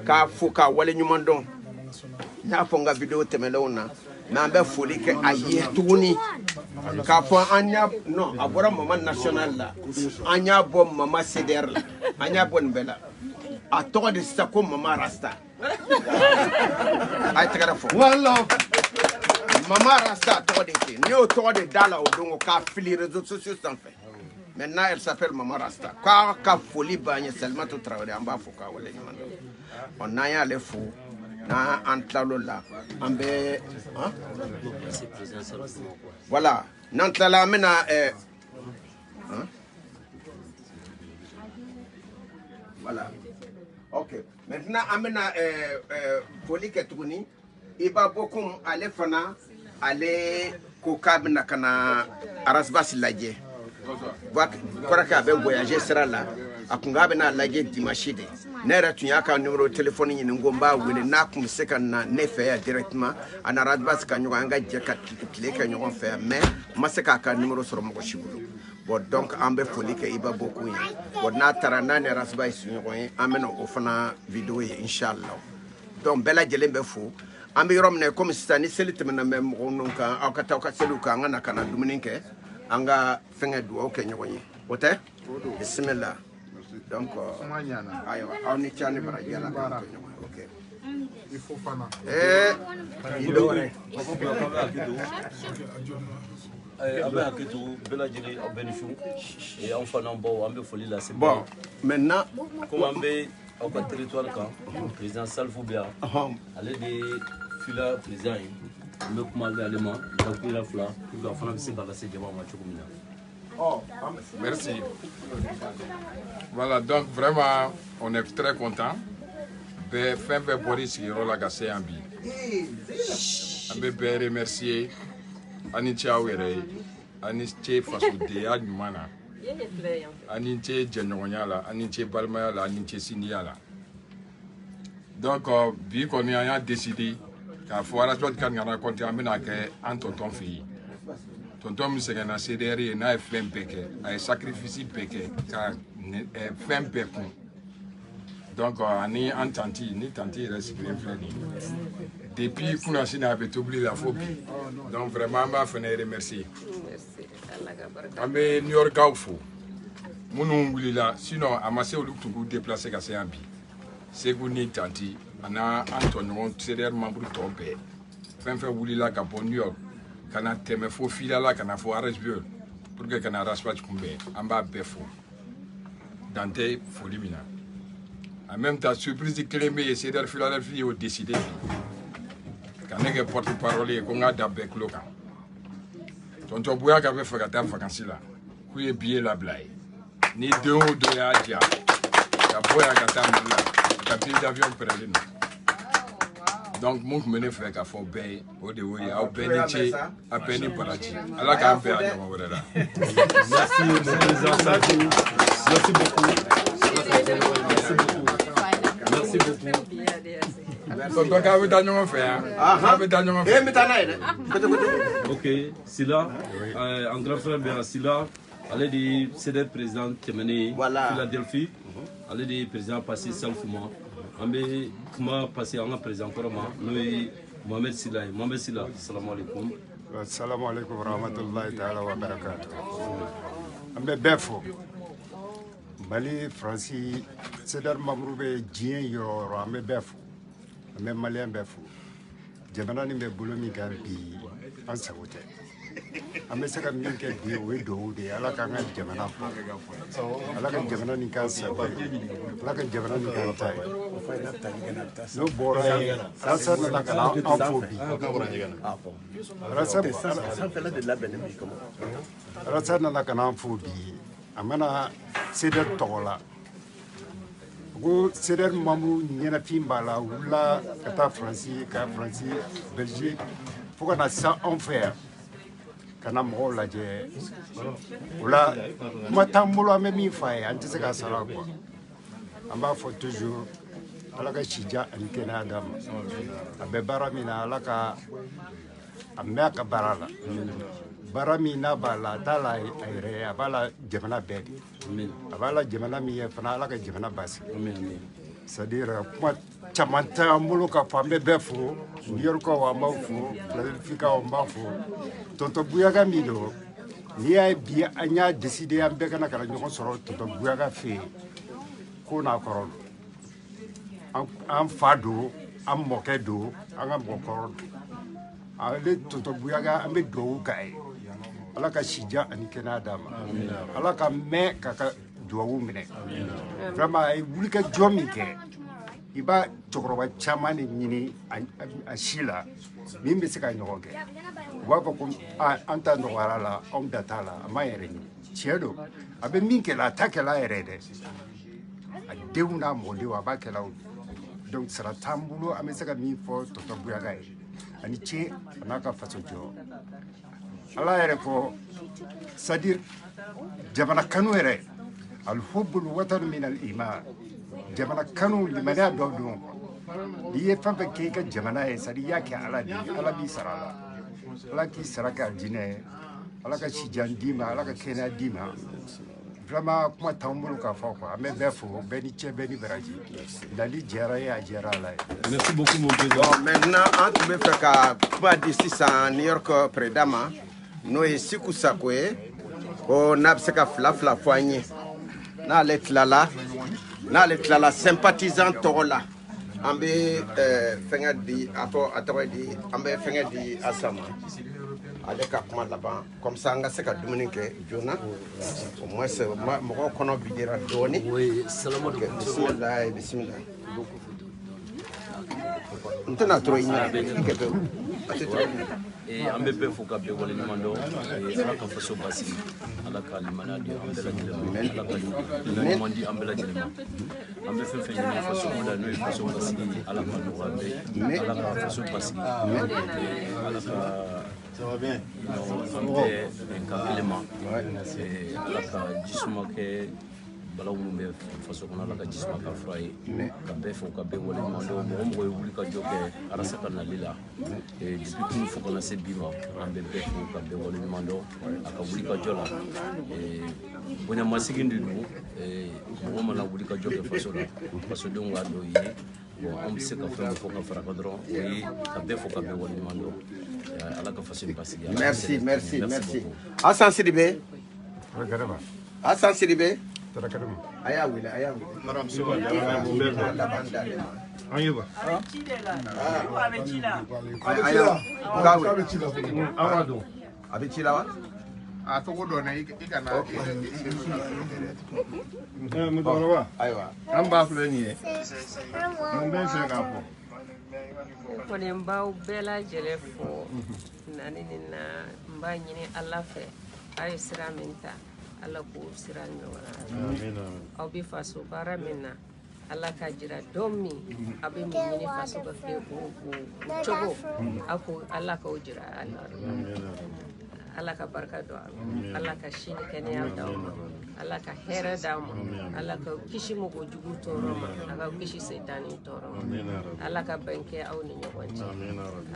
ka fo ka wale nyuma don na fo nga video temelona na be foli ke aye tuguni ka fo anya no abora mama national la anya bo mama ceder la anya bon bela a to de sta ko mama rasta ay tagara fo wallo mama rasta to de ti ni o to de dala o dongo ka fili réseaux sociaux sans fait. Maintenant, elle s'appelle Maman Rasta. Quand ka foli bagne seulement tout travailler en bas foka wala nyamando. On a ya le fou na antlalo la ambe hein? Voilà, nantlala mena hein? Voilà. OK. Maintenant amena foli ketuni iba bokum ale fana ale ko kabna kana arasbas laje. Koraka be voyager sera la akunga be na lage dimanche de nera tunya ka numéro téléphone ni ngomba wele na kum seka na nefe ya directement ana radbas ka nyuga nga jeka kile ka nyuga fe mais maseka ka numéro sur mo shibulu bon donc ambe foli ke iba beaucoup yi bon na tarana ne rasba isu nyugo yi amena o fana vidéo yi inshallah donc bela jelembe fo ambe rom ne comme stani selite mena mem nonka akata ka seluka ngana kana dumininke anga fenga du ok nyoyi ote bismillah donc ayo on tient bara yala ok il faut fana idore abe aketu bela jeli benefou et enfin non bon ambe foli la c'est bon maintenant comme ambe au territoire quand président Salfoubia aller de fila président le commandant allemand donc la fla il va faire c'est dans la CDM match communal. Oh, merci. Voilà, donc vraiment, on est très content de faire Boris Hirola Gassé Ambi. Je veux remercier Anitia Were, Anitia Fasoude, Admana, Anitia Djanonyala, Anitia Balmayala, Anitia Siniala. Donc, vu qu'on a décidé qu'il faut que nous rencontrions un tonton fille. tonton min sɛgɛnna CDR ye n'a ye fɛn bɛɛ kɛ a ye sacrifice bɛɛ kɛ ka fɛn bɛɛ kun donc ani an tanti ni tanti yɛrɛ sigilen filɛ nin depuis kunasini a bɛ tobili la fo bi donc vraiment an b'a fɛnɛ remercier an bɛ New Yorkaw fo minnu wulila sinon a ma se olu tun k'u déplacer ka se yan bi Segu ni tanti ana an tɔɲɔgɔn CDR membre tɔw bɛɛ fɛn fɛn wulila ka bɔ New York ka na tɛmɛ fo fila la ka na fo Harrisburg pour que ka na raspage kunbɛn an b'a bɛɛ fo dan tɛ foli min na en même temps surprise kelen bɛ yen CDR Philadelphie y'o décidé bi ka ne kɛ porte parole ye ko n k'a da bɛɛ tulo kan tonton Bouyaga bɛ fɛ ka taa vacances la k'u ye billet labila ye ni don o don y'a diya ka bɔ yan ka taa Mali la ka billet d'avion pɛrɛnlen don donc mun tun bɛ ne fɛ k'a fɔ bɛɛ ye o de y'o ye aw bɛɛ ni ce a bɛɛ ni baraji ala k'an bɛɛ a ɲɔgɔn wɛrɛ la. Merci mon président Sadou, merci beaucoup. Merci beaucoup. Tonton k'a bɛ taa ɲɔgɔn fɛ yan. K'a bɛ taa ɲɔgɔn fɛ. Ok, Sila, en grand frère bien Sila, ale de CDR président tɛmɛnen Philadelphie, ale de président passé Salfouma. An bɛ kuma passé an ka président kɔrɔ ma n'o ye Mohamed Sila ye. Mohamed Sila, salamu alaikum. Assalamu alaikum warahmatullahi ta'ala wa barakatuh. An bɛ bɛɛ fo. Mali Faransi CDR membre bɛ diɲɛ yɔrɔ o yɔrɔ an bɛ bɛɛ fo. An bɛ Maliyɛn bɛɛ fo. Jamana nin bɛ bolo min kan bi an sago tɛ. An bɛ se ka min kɛ bi o ye duwawu de ye Ala k'an ka jamana bɔ. Ala ka jamana nin k'an sago ye. Ala ka jamana nin k'an ta ye. N'o bɔra yen Rasa nana ka na an fo bi. Rasa nana ka na an fo bi. A mana CDR tɔgɔ la. Ko CDR membre ɲɛnafin b'a la u wulila ka taa Faransi ka Faransi Belgique fo ka na se anw fɛ yan. Kana mɔgɔw lajɛ o la kuma t'an bolo an bɛ min f'a ye an tɛ se k'a sara quoi an b'a fɔ toujours Ala ka sija ani kɛnɛya d'a ma a bɛ baara min na Ala ka a mɛn a ka baara la baara min n'a b'a la a t'a la a yɛrɛ ye a b'a la jamana bɛɛ de a b'a la jamana min ye fana Ala ka jamana basigi c'est-à-dire kuma caman t'an bolo k'a fɔ an bɛ bɛɛ fo New Yorkaw an b'aw fo Philadelphikaw an b'a fo tonton Bouyaga min don n'i y'a ye bi an y'a décidé an bɛɛ kana ɲɔgɔn sɔrɔ tonton Bouyaga fɛ yen ko n'a kɔrɔ don an fa don an mɔkɛ don an ka mɔgɔkɔrɔ don ale tonton Bouyaga an bɛ duwawu k'a ye Ala ka sija ani kɛnɛya d'a ma Ala ka mɛn k'a ka duwawu minɛ vraiment a ye wulikajɔ min kɛ i b'a cɛkɔrɔba caman de ɲini a si la min bɛ se ka ɲɔgɔn kɛ u b'a fɔ ko an ta nɔgɔyara la anw da t'a la a ma yɛrɛ ɲini tiɲɛ don a bɛ min kɛla a ta kɛla yɛrɛ dɛ a denw n'a mɔdenw a b'a kɛla o donc sara t'an bolo an bɛ se ka min fɔ tonton Bouyaga ye ani ce a n'a ka faso jɔ Ala yɛrɛ ko c'est-à-dire jamana kanu yɛrɛ al-hubbul watanu min al-iman jamana kanu limaniya dɔ don n'i ye fɛn fɛn kɛ i ka jamana ye c'est-à-dire i y'a kɛ Ala de ye Ala b'i sara la Ala k'i sara k'a dinɛ Ala ka sijan d'i ma Ala ka kɛnɛya d'i ma vraiment kuma t'anw bolo k'a fɔ quoi an bɛ bɛɛ fo bɛɛ ni cɛ bɛɛ ni baraji dali diyara ye a diyara Ala ye. Merci beaucoup mon président. Maintenant an tun bɛ fɛ ka kuma di sisan New York président ma n'o ye Siku Sako ye ko n'a bɛ se ka fila fila fɔ an ye n'ale tilala sympathisant tɔgɔ la an bɛ fɛngɛ di a tɔgɔ di an bɛ fɛngɛ di Asama ale ka kuma laban comme ça an ka se ka dumuni kɛ joona au moins mɔgɔw kɔnɔ bi dira dɔɔni bisimila n tɛna tɔrɔ i ɲɛ an bɛ bɛɛ fo ka bɛɛ waleɲuman dɔn Ala ka faso basigi Ala ka limaniya di an bɛɛ lajɛlen ma Ala ka ɲuman di an bɛɛ lajɛlen ma an bɛ fɛn fɛn ɲini faso kɔnɔ n'o ye faso basigi Ala ka nɔgɔya bɛɛ Ala ka faso basigi Ala ka an bɛɛ bɛn kan kelen ma Ala ka jisuma kɛ balaw minnu bɛ faso kɔnɔ ala ka jisuma ka fura ye ka bɛɛ fo ka bɛɛ waleɲuman dɔn mɔgɔ mɔgɔ ye wuli ka jɔ kɛ arasa ka nali la depuis kunu fo kana se bi ma an bɛ bɛɛ fo ka bɛɛ waleɲuman dɔn a ka wuli ka jɔ la bonyamasegin de don mɔgɔ mana wuli ka jɔ kɛ faso la fasodenw k'a dɔn ye bon an bɛ se ka fɛn fɔ ka fara kan dɔrɔn o ye ka bɛɛ fo ka bɛɛ waleɲuman dɔn ala ka faso in basigi merci Hassan Sidibé Hassan Sidibé aya wele madame Soba Ayuba Amado abicila wa a togo dɔ na i kana musokɔrɔba ayiwa an b'a filɛ nin ye mun bɛ fɛ k'a fɔ kɔni n b'aw bɛɛ lajɛlen fo nani ni na n b'a ɲini ala fɛ a ye sira min ta ala k'o sira ɲɔgɔn na aw bɛ faso baara min na ala ka jira don min a bɛ min ɲini faso ka kɛ o cogo a ko ala k'o jira ala ka barika don a ala ka sini kɛnɛya d'aw ma ala ka hɛrɛ d'aw ma ala ka kisi mɔgɔ jugu tɔɔrɔ ma a ka kisi setani tɔɔrɔ ma ala ka bɛn kɛ aw ni ɲɔgɔn cɛ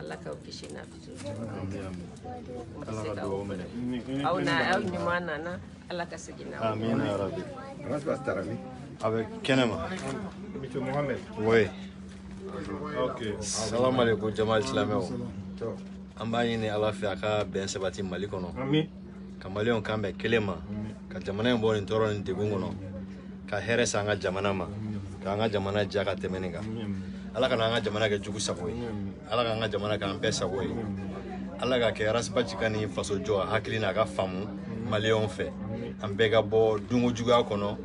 ala ka kisi nafiso aw na aw ɲuman nana ala ka segin na amin ya rabbi avec Kenema monsieur Mohamed oui ok salam alaikum jamaal islameo an b'a ɲini ala fɛ a ka bɛn sabati mali kɔnɔ ka maliyɛnw kan bɛn kelen ma ka jamana in bɔ nin tɔɔrɔ ni degun kɔnɔ ka hɛrɛ san an ka jamana ma ka an ka jamana diya ka tɛmɛ nin kan ala kana an ka jamana kɛ jugu sago ye ala ka an ka jamana kɛ an bɛɛ sago ye ala ka kɛ arasibaci ka ni faso jɔ a hakili n'a ka faamu maliyɛnw fɛ an bɛɛ ka bɔ dunko juguya kɔnɔ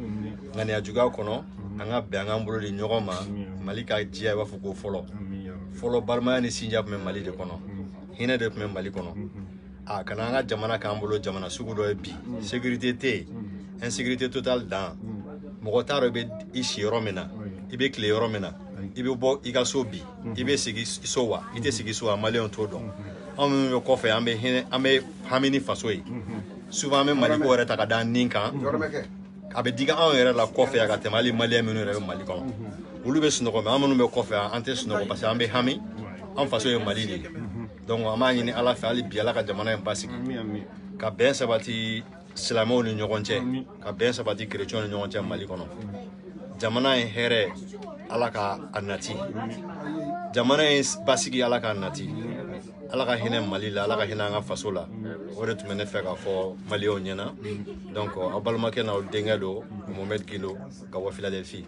ŋaniya juguya kɔnɔ an ka bɛn an k'an bolo di ɲɔgɔn ma mali ka diya i b'a fɔ ko fɔlɔ balimaya ni sinja tun bɛ mali de kɔnɔ hinɛ de tun bɛ mali kɔnɔ a kana an ka jamana k'an bolo jamana sugu dɔ ye bi sécurité tɛ yen insécurité totale dan mɔgɔ t'a dɔn i bɛ i si yɔrɔ min na i bɛ tile yɔrɔ min na i bɛ bɔ i ka so bi i bɛ sigi so wa i tɛ sigi so wa maliyɛnw t'o dɔn anw minnu bɛ kɔfɛ an bɛ hami ni faso ye souvent an bɛ mali ko yɛrɛ ta ka da an nin kan a bɛ digi anw yɛrɛ la kɔfɛ yan ka tɛmɛ hali maliyɛn minnu yɛrɛ bɛ mali kɔnɔ olu bɛ sunɔgɔ mɛ an minnu bɛ kɔfɛ yan an tɛ sunɔgɔ parce que an bɛ hami an faso ye mali de ye donc an b'a ɲini ala fɛ hali bi ala ka jamana in basigi ka bɛn sabati silamɛw ni ɲɔgɔn cɛ ka bɛn sabati kerecɛnw ni ɲɔgɔn cɛ mali kɔnɔ jamana in hɛrɛ ala ka a nati jamana in basigi ala ka nati ala ka hinɛ mali la ala ka hinɛ an ka faso la o de tun bɛ ne fɛ k'a fɔ maliyɛnw ɲɛna donc aw balimakɛ n'aw denkɛ don Mohamed Gindo ka bɔ Philadelphie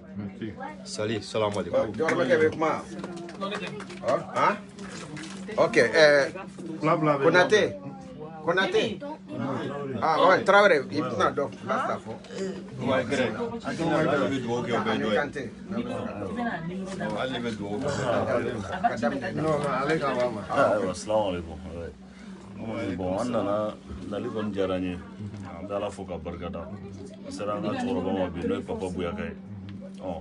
sali salamu alaikum jɔrɔmɛkɛ bɛ kuma ok Konate ah ouais Traoré il n'a donc basta fo ouais grec ala bɛ dugawu kɛ o bɛɛ jɔ ye ale bɛ dugawu kɛ non ale ka b'a ma assalamu alaikum bon an nana nali kɔni diyara n ye an bɛ ala fo ka barika da n sera an ka cɛkɔrɔba ma bi n'o ye papa buyaka ye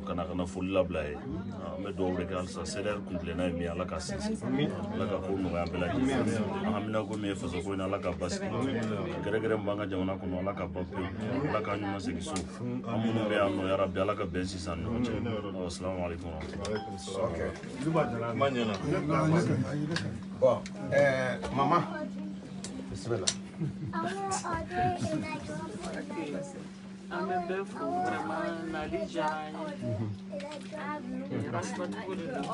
kana foli labila ye an bɛ dugawu de kɛ halisa CDR kuntilenna ye min ala ka sinsin ala ka ko nɔgɔya bɛɛ lajɛlen an hamina ko min ye faso ko in ala ka basigi gɛrɛgɛrɛ min b'an ka jamana kɔnɔ ala ka ban pewu ala k'an ɲuman segin so an minnu bɛ yan nɔ yarabi ala ka bɛn sisan ni ɲɔgɔn cɛ assalamu alaikum bon maman bismillah an bɛ bɛɛ fo vraiment nali diyara an ye rasibatigo de don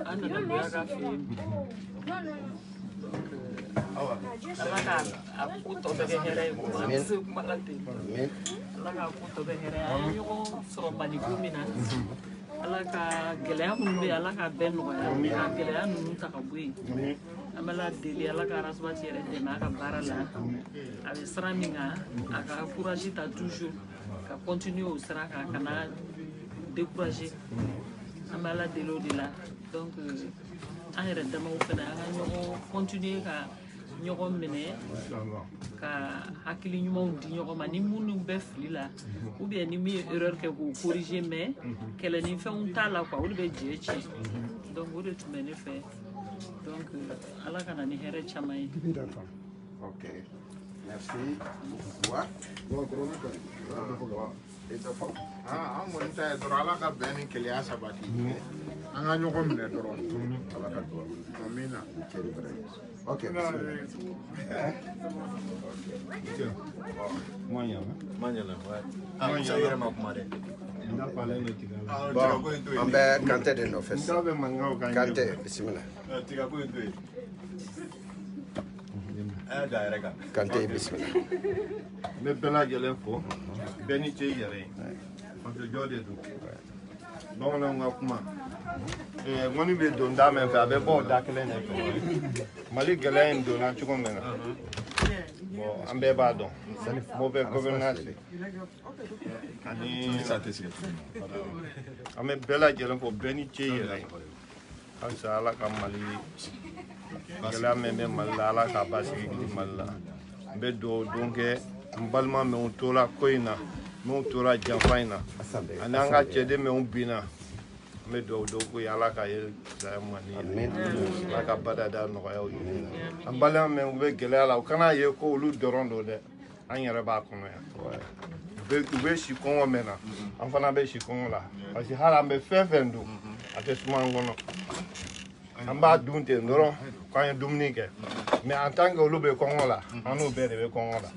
an nana buya ka fɛ yen ala ka a ko tɔ bɛɛ kɛ hɛrɛ ye an tɛ se kuma la ten ala ka ko tɔ bɛɛ hɛrɛ ye an ye ɲɔgɔn sɔrɔ baliko min na ala ka gɛlɛya minnu bɛ yen ala ka bɛɛ nɔgɔya ka gɛlɛya ninnu ta ka bɔ yen an bɛ la deli ala ka rasibati yɛrɛ dɛmɛ a ka baara la a bɛ sira min kan a ka courage ta toujours ka continuer o sira kan kana décourager an bɛ ala deli o de la donc an yɛrɛ damaw fana an ka ɲɔgɔn continuer ka ɲɔgɔn minɛ ka hakili ɲumanw di ɲɔgɔn ma ni minnu bɛ fili la ou bien ni min ye erreur kɛ k'o corriger mais kɛlɛ ni fɛnw t'a la quoi olu bɛ jɛ tiɲɛ donc o de tun bɛ ne fɛ donc ala kana ni hɛrɛ caman ye. ok merci. an kɔni ta ye dɔrɔn ala ka bɛn ni keleya sabati an ka ɲɔgɔn minɛ dɔrɔn ala ka duwawu amina ok an bɛ Kante de nɔfɛ Kante bisimila Kante bisimila n bɛ bɛɛ lajɛlen fo bɛɛ ni ce i yɛrɛ ye parce que jɔ de don bamananw ka kuma ŋɔni bɛ don da min fɛ a bɛ bɔ o da kelen de fɛ mali gɛlɛya in donna cogo min na bon an bɛɛ b'a dɔn mauvais gouvernance ani an bɛ bɛɛ lajɛlen fo bɛɛ ni ce i yɛrɛ ye halisa ala ka mali gɛlɛya min bɛ mali la ala ka basigi di mali la n bɛ dugawu don kɛ n balima minnu tora ko in na minnu tora janfa in na ani an ka cɛden minnu binna n bɛ dugawu don ko ye ala ka ye saya mandi ye ala ka badada nɔgɔya ye an balima minnu bɛ gɛlɛya la u kana ye ko olu dɔrɔn don dɛ an yɛrɛ b'a kɔnɔ yan u bɛ si kɔngɔ mɛn na an fana bɛ si kɔngɔ la parce que hali an bɛ fɛn fɛn dun a tɛ suma an kɔnɔ an b'a dun ten dɔrɔn k'an ye dumuni kɛ mais en tant que olu bɛ kɔngɔ la an n'u bɛɛ de bɛ kɔngɔ la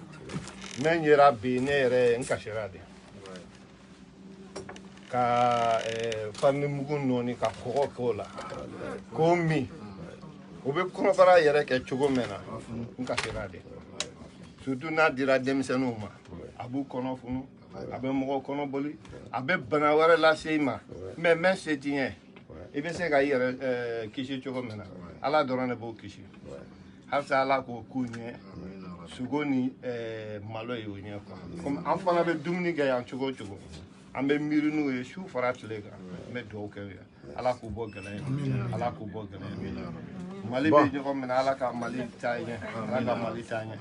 ne yɛrɛ bi ne yɛrɛ n kasira de ka fanimugu nɔɔni ka kɔgɔ k'o la k'o min o bɛ kɔnɔbara yɛrɛ kɛ cogo min na n kasira de surtout n'a dira denmisɛnninw ma a b'u kɔnɔ funu a bɛ mɔgɔ kɔnɔ boli a bɛ bana wɛrɛ lase i ma mais mɛ se t'i ɲɛ i bɛ se ka i yɛrɛ kisi cogo min na ala dɔrɔn de b'o kisi halisa ala k'o k'u ɲɛ sogo ni malo ye o ɲɛ quoi comme an fana bɛ dumuni kɛ yan cogo o cogo an bɛ miiri n'u ye su fara tile kan n bɛ dugawu kɛ u ye ala k'u bɔ gɛlɛya in ala k'u bɔ gɛlɛya in mali bɛ ɲɔgɔn minɛ ala ka mali taa ɲɛ ala ka mali taa ɲɛ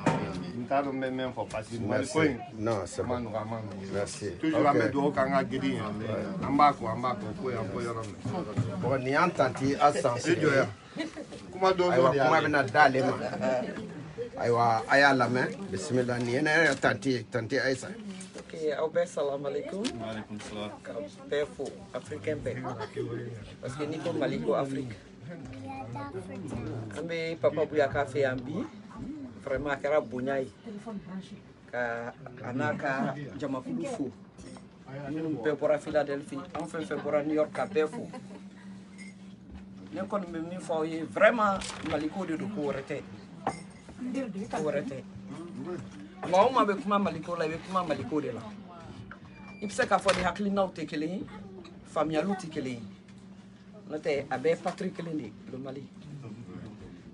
n t'a dɔn n bɛ min fɔ parce que mali ko in ma nɔgɔ a ma nɔgɔ toujours an bɛ dugawu k'an ka gidi ye an b'a ko ko yan ko yɔrɔ min bon nin y'an tanti Asan jɔya kuma dɔw ayiwa kuma bɛna d'ale ma ayiwa a y'a lamɛn bisimila nin ye ne yɛrɛ tanti ye tanti Ayisa aw bɛɛ salamu alaikum ka bɛɛ fo africain bɛɛ parce que n'i ko mali ko afrique an bɛ papa buyaka fɛ yan bi vraiment a kɛra bonya ye ka a n'a ka jamakulu fo minnu bɛɛ bɔra philadelphie an fɛn fɛn bɔra new york ka bɛɛ fo ne kɔni bɛ min fɔ aw ye vraiment maliko de don ko wɛrɛ tɛ ko wɛrɛ tɛ maa o maa bɛ kuma maliko la i bɛ kuma maliko de la i bɛ se k'a fɔ ni hakilinaw tɛ kelen ye faamuyaliw tɛ kelen ye n'o tɛ a bɛɛ patiri kelen de le Mali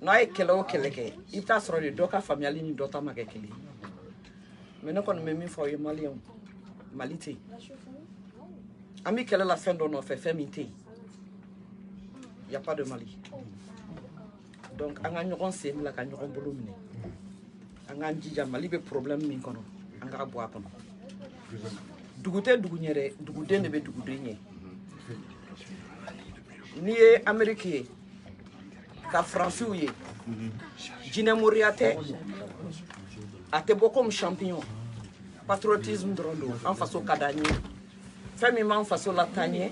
n'a ye kɛlɛ o kɛlɛ kɛ i bɛ taa sɔrɔ de dɔ ka faamuyali ni dɔ ta ma kɛ kelen ye mais ne kɔni bɛ min fɔ aw ye maliyɛnw Mali tɛ yen an bɛ kɛlɛ la fɛn dɔ nɔfɛ fɛn min tɛ yen y a pas de Mali donc an ka ɲɔgɔn sen bila ka ɲɔgɔn bolo minɛ an k'an jija Mali bɛ problème min kɔnɔ an k'a bɔ a kɔnɔ dugu tɛ dugu ɲɛ dɛ duguden de bɛ duguden ɲɛ n'i ye Amérique ye ka Faransiw ye jinɛmoriya tɛ a tɛ bɔ comme champignon patriotisme dɔrɔn don an faso ka d'an ye fɛn min b'an faso la taa ɲɛ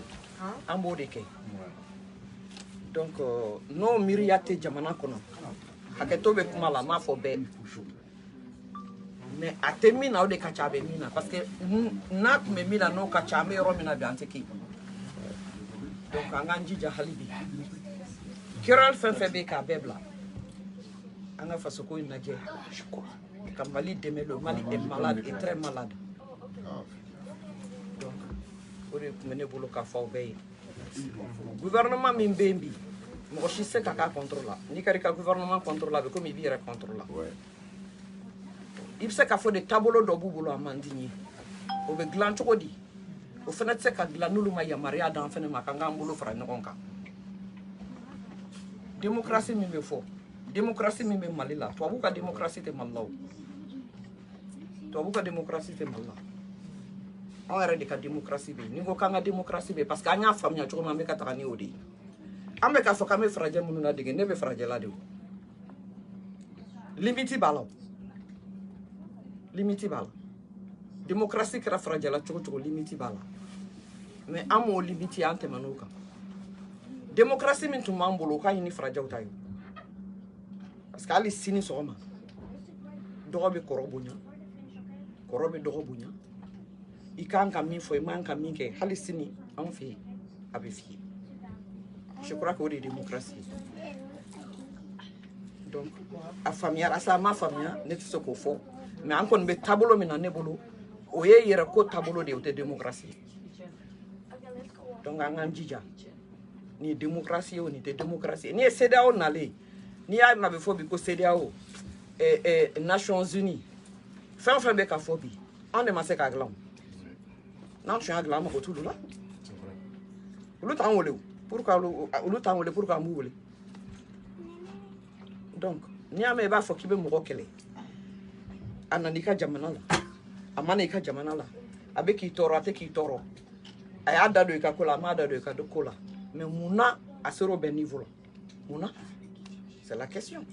an b'o de kɛ donc n'o miiriya tɛ jamana kɔnɔ hakɛto bɛ kuma la n m'a fɔ bɛɛ mais a tɛ min na o de ka ca a bɛ min na parce que n'a tun bɛ min na n'o ka ca an bɛ yɔrɔ min na bi an tɛ kɛ donc an k'an jija hali bi querelle fɛn fɛn bɛ yen k'a bɛɛ bila an ka fasoko in lajɛ ka Mali dɛmɛ le Mali est malade et très malade donc o de tun bɛ ne bolo k'a fɔ aw bɛɛ ye gouvernement min bɛ yen bi mɔgɔ si se ka k'a contre la n'i kɛra i ka gouvernement contre la a bɛ komi i b'i yɛrɛ contre la i bɛ se k'a fɔ de taabolo dɔ b'u bolo a man di n ye o bɛ dilan cogo di o fana tɛ se ka dilan n'olu ma yamaruya d'an fana ma k'an k'an bolo fara ɲɔgɔn kan démocratie min bɛ fɔ démocratie min bɛ Mali la tubabu ka démocratie tɛ Mali la o tubabu ka démocratie tɛ Mali la anw yɛrɛ de ka démocratie bɛ yen ni ko k'an ka démocratie bɛ yen parce que an y'a faamuya cogo min an bɛ ka taga ni o de ye an bɛ k'a fɔ k'an bɛ farajɛ minnu ladege ne bɛ farajɛla de o limite b'a la o limite b'a la démocratie kɛra farajɛla cogo cogo limite b'a la mais an m'o limite an tɛmɛn'o kan démocratie min tun b'an bolo o ka ɲi ni farajɛw ta ye parce que hali sini sɔgɔma dɔgɔ bɛ kɔrɔ bonya kɔrɔ bɛ dɔgɔ bonya i kan ka min fɔ i man ka min kɛ hali sini anw fɛ yen a bɛ f'i ye je crois que o de ye démocratie ye donc a faamuyara sa a ma faamuya ne tɛ se k'o fɔ mais an kɔni bɛ taabolo min na ne bolo o ye yɛrɛ ko taabolo de ye o tɛ démocratie ye donc an k'an jija ni ye démocratie ye o ni tɛ démocratie ye ni ye CEDEAO nalen n'i y'a mɛn a bɛ fɔ bi ko CEDEAO Nations Unies fɛn o fɛn bɛ ka fɔ bi an de ma se k'a dilan n'an tun y'a dilan an mago t'olu la olu t'an wele olu t'an wele pour qu'an b'u wele donc n'i y'a mɛn i b'a fɔ k'i bɛ mɔgɔ kɛlɛ a nana i ka jamana la a ma na i ka jamana la a bɛ k'i tɔɔrɔ a tɛ k'i tɔɔrɔ a y'a da don i ka ko la a m'a da don i ka ko la mais munna a sera o bɛɛ niveau la munna c'est la question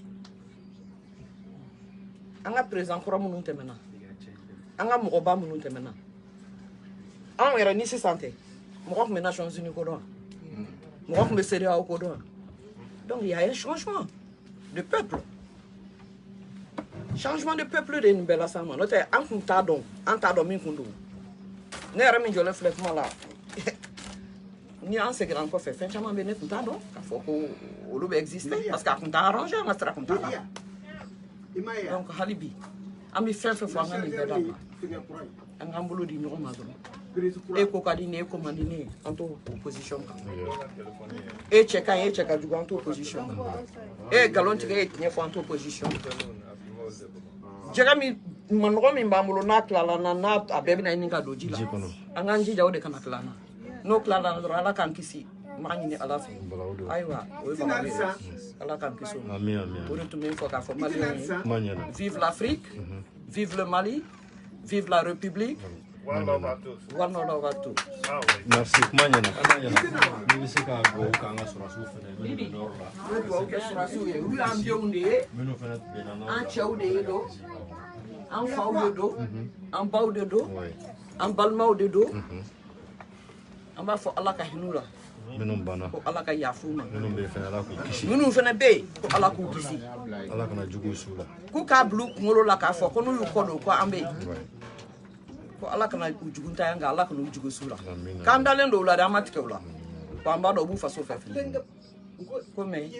an ka président kɔrɔ minnu tɛmɛna an ka mɔgɔba minnu tɛmɛna anw yɛrɛ ni sisan tɛ mɔgɔ tun bɛ Nations Unies ko dɔn mɔgɔ tun bɛ CEDEAO ko dɔn donc il y a un changement de peuple changement de peuple de nin bɛɛ las'an ma n'o tɛ an tun t'a dɔn an t'a dɔn min tun don ne yɛrɛ min jɔlen filɛ kuma la ni an seginna an kɔfɛ fɛn caman bɛ ne tun t'a dɔn k'a fɔ ko olu bɛ exister parce que a tun t'a arrangé an ka sira tun t'a la donc hali bi an bɛ fɛn fɛn fɔ an ka nin bɛɛ dabila an k'an bolo di ɲɔgɔn ma dɔrɔn e ko ka di ne e ko man di ne ye an t'o position kan e cɛ ka ɲi e cɛ ka jugu an t'o position kan e ye nkalon tigɛ e ye tiɲɛ fɔ an t'o position kan jɛgɛ min manɔgɔ min b'an bolo n'a tilala n'a a bɛɛ bɛna ɲini ka don ji la an k'an jija o de kana tila an na n'o tilala dɔrɔn ala k'an kisi m'a ɲini ala fɛ ayiwa o ye balawu ye ala k'an kisi o ma o de tun bɛ n fɔ k'a fɔ maliyɛnw ye vive l'Afrique vive le Mali vive la République one love à tous merci kuma ɲɛna ni bɛ se ka dugawu kɛ an ka sɔrɔsiw fana minnu bɛ nɔrɔ la n bɛ dugawu kɛ sɔrɔsiw ye olu y'an denw de ye minnu fana bɛnna an cɛw de ye don an faw de don an baw de don an balimaw de don an b'a fɔ ala ka hinɛ u la minnu banna ko ala ka yafu ma minnu bɛ yen fana ala k'u kisi minnu fana bɛ yen ko ala k'u kisi ala kana jugu s'u la k'u k'a bila u kunkolo la k'a fɔ ko n'u y'u kɔ don ko an bɛ yen ko ala kana u jugunta nka ala kana u jugu s'u la k'an dalen don u la dɛ an ma tigɛ u la ko an b'a dɔn u b'u faso fɛ fɛnɛ ko mais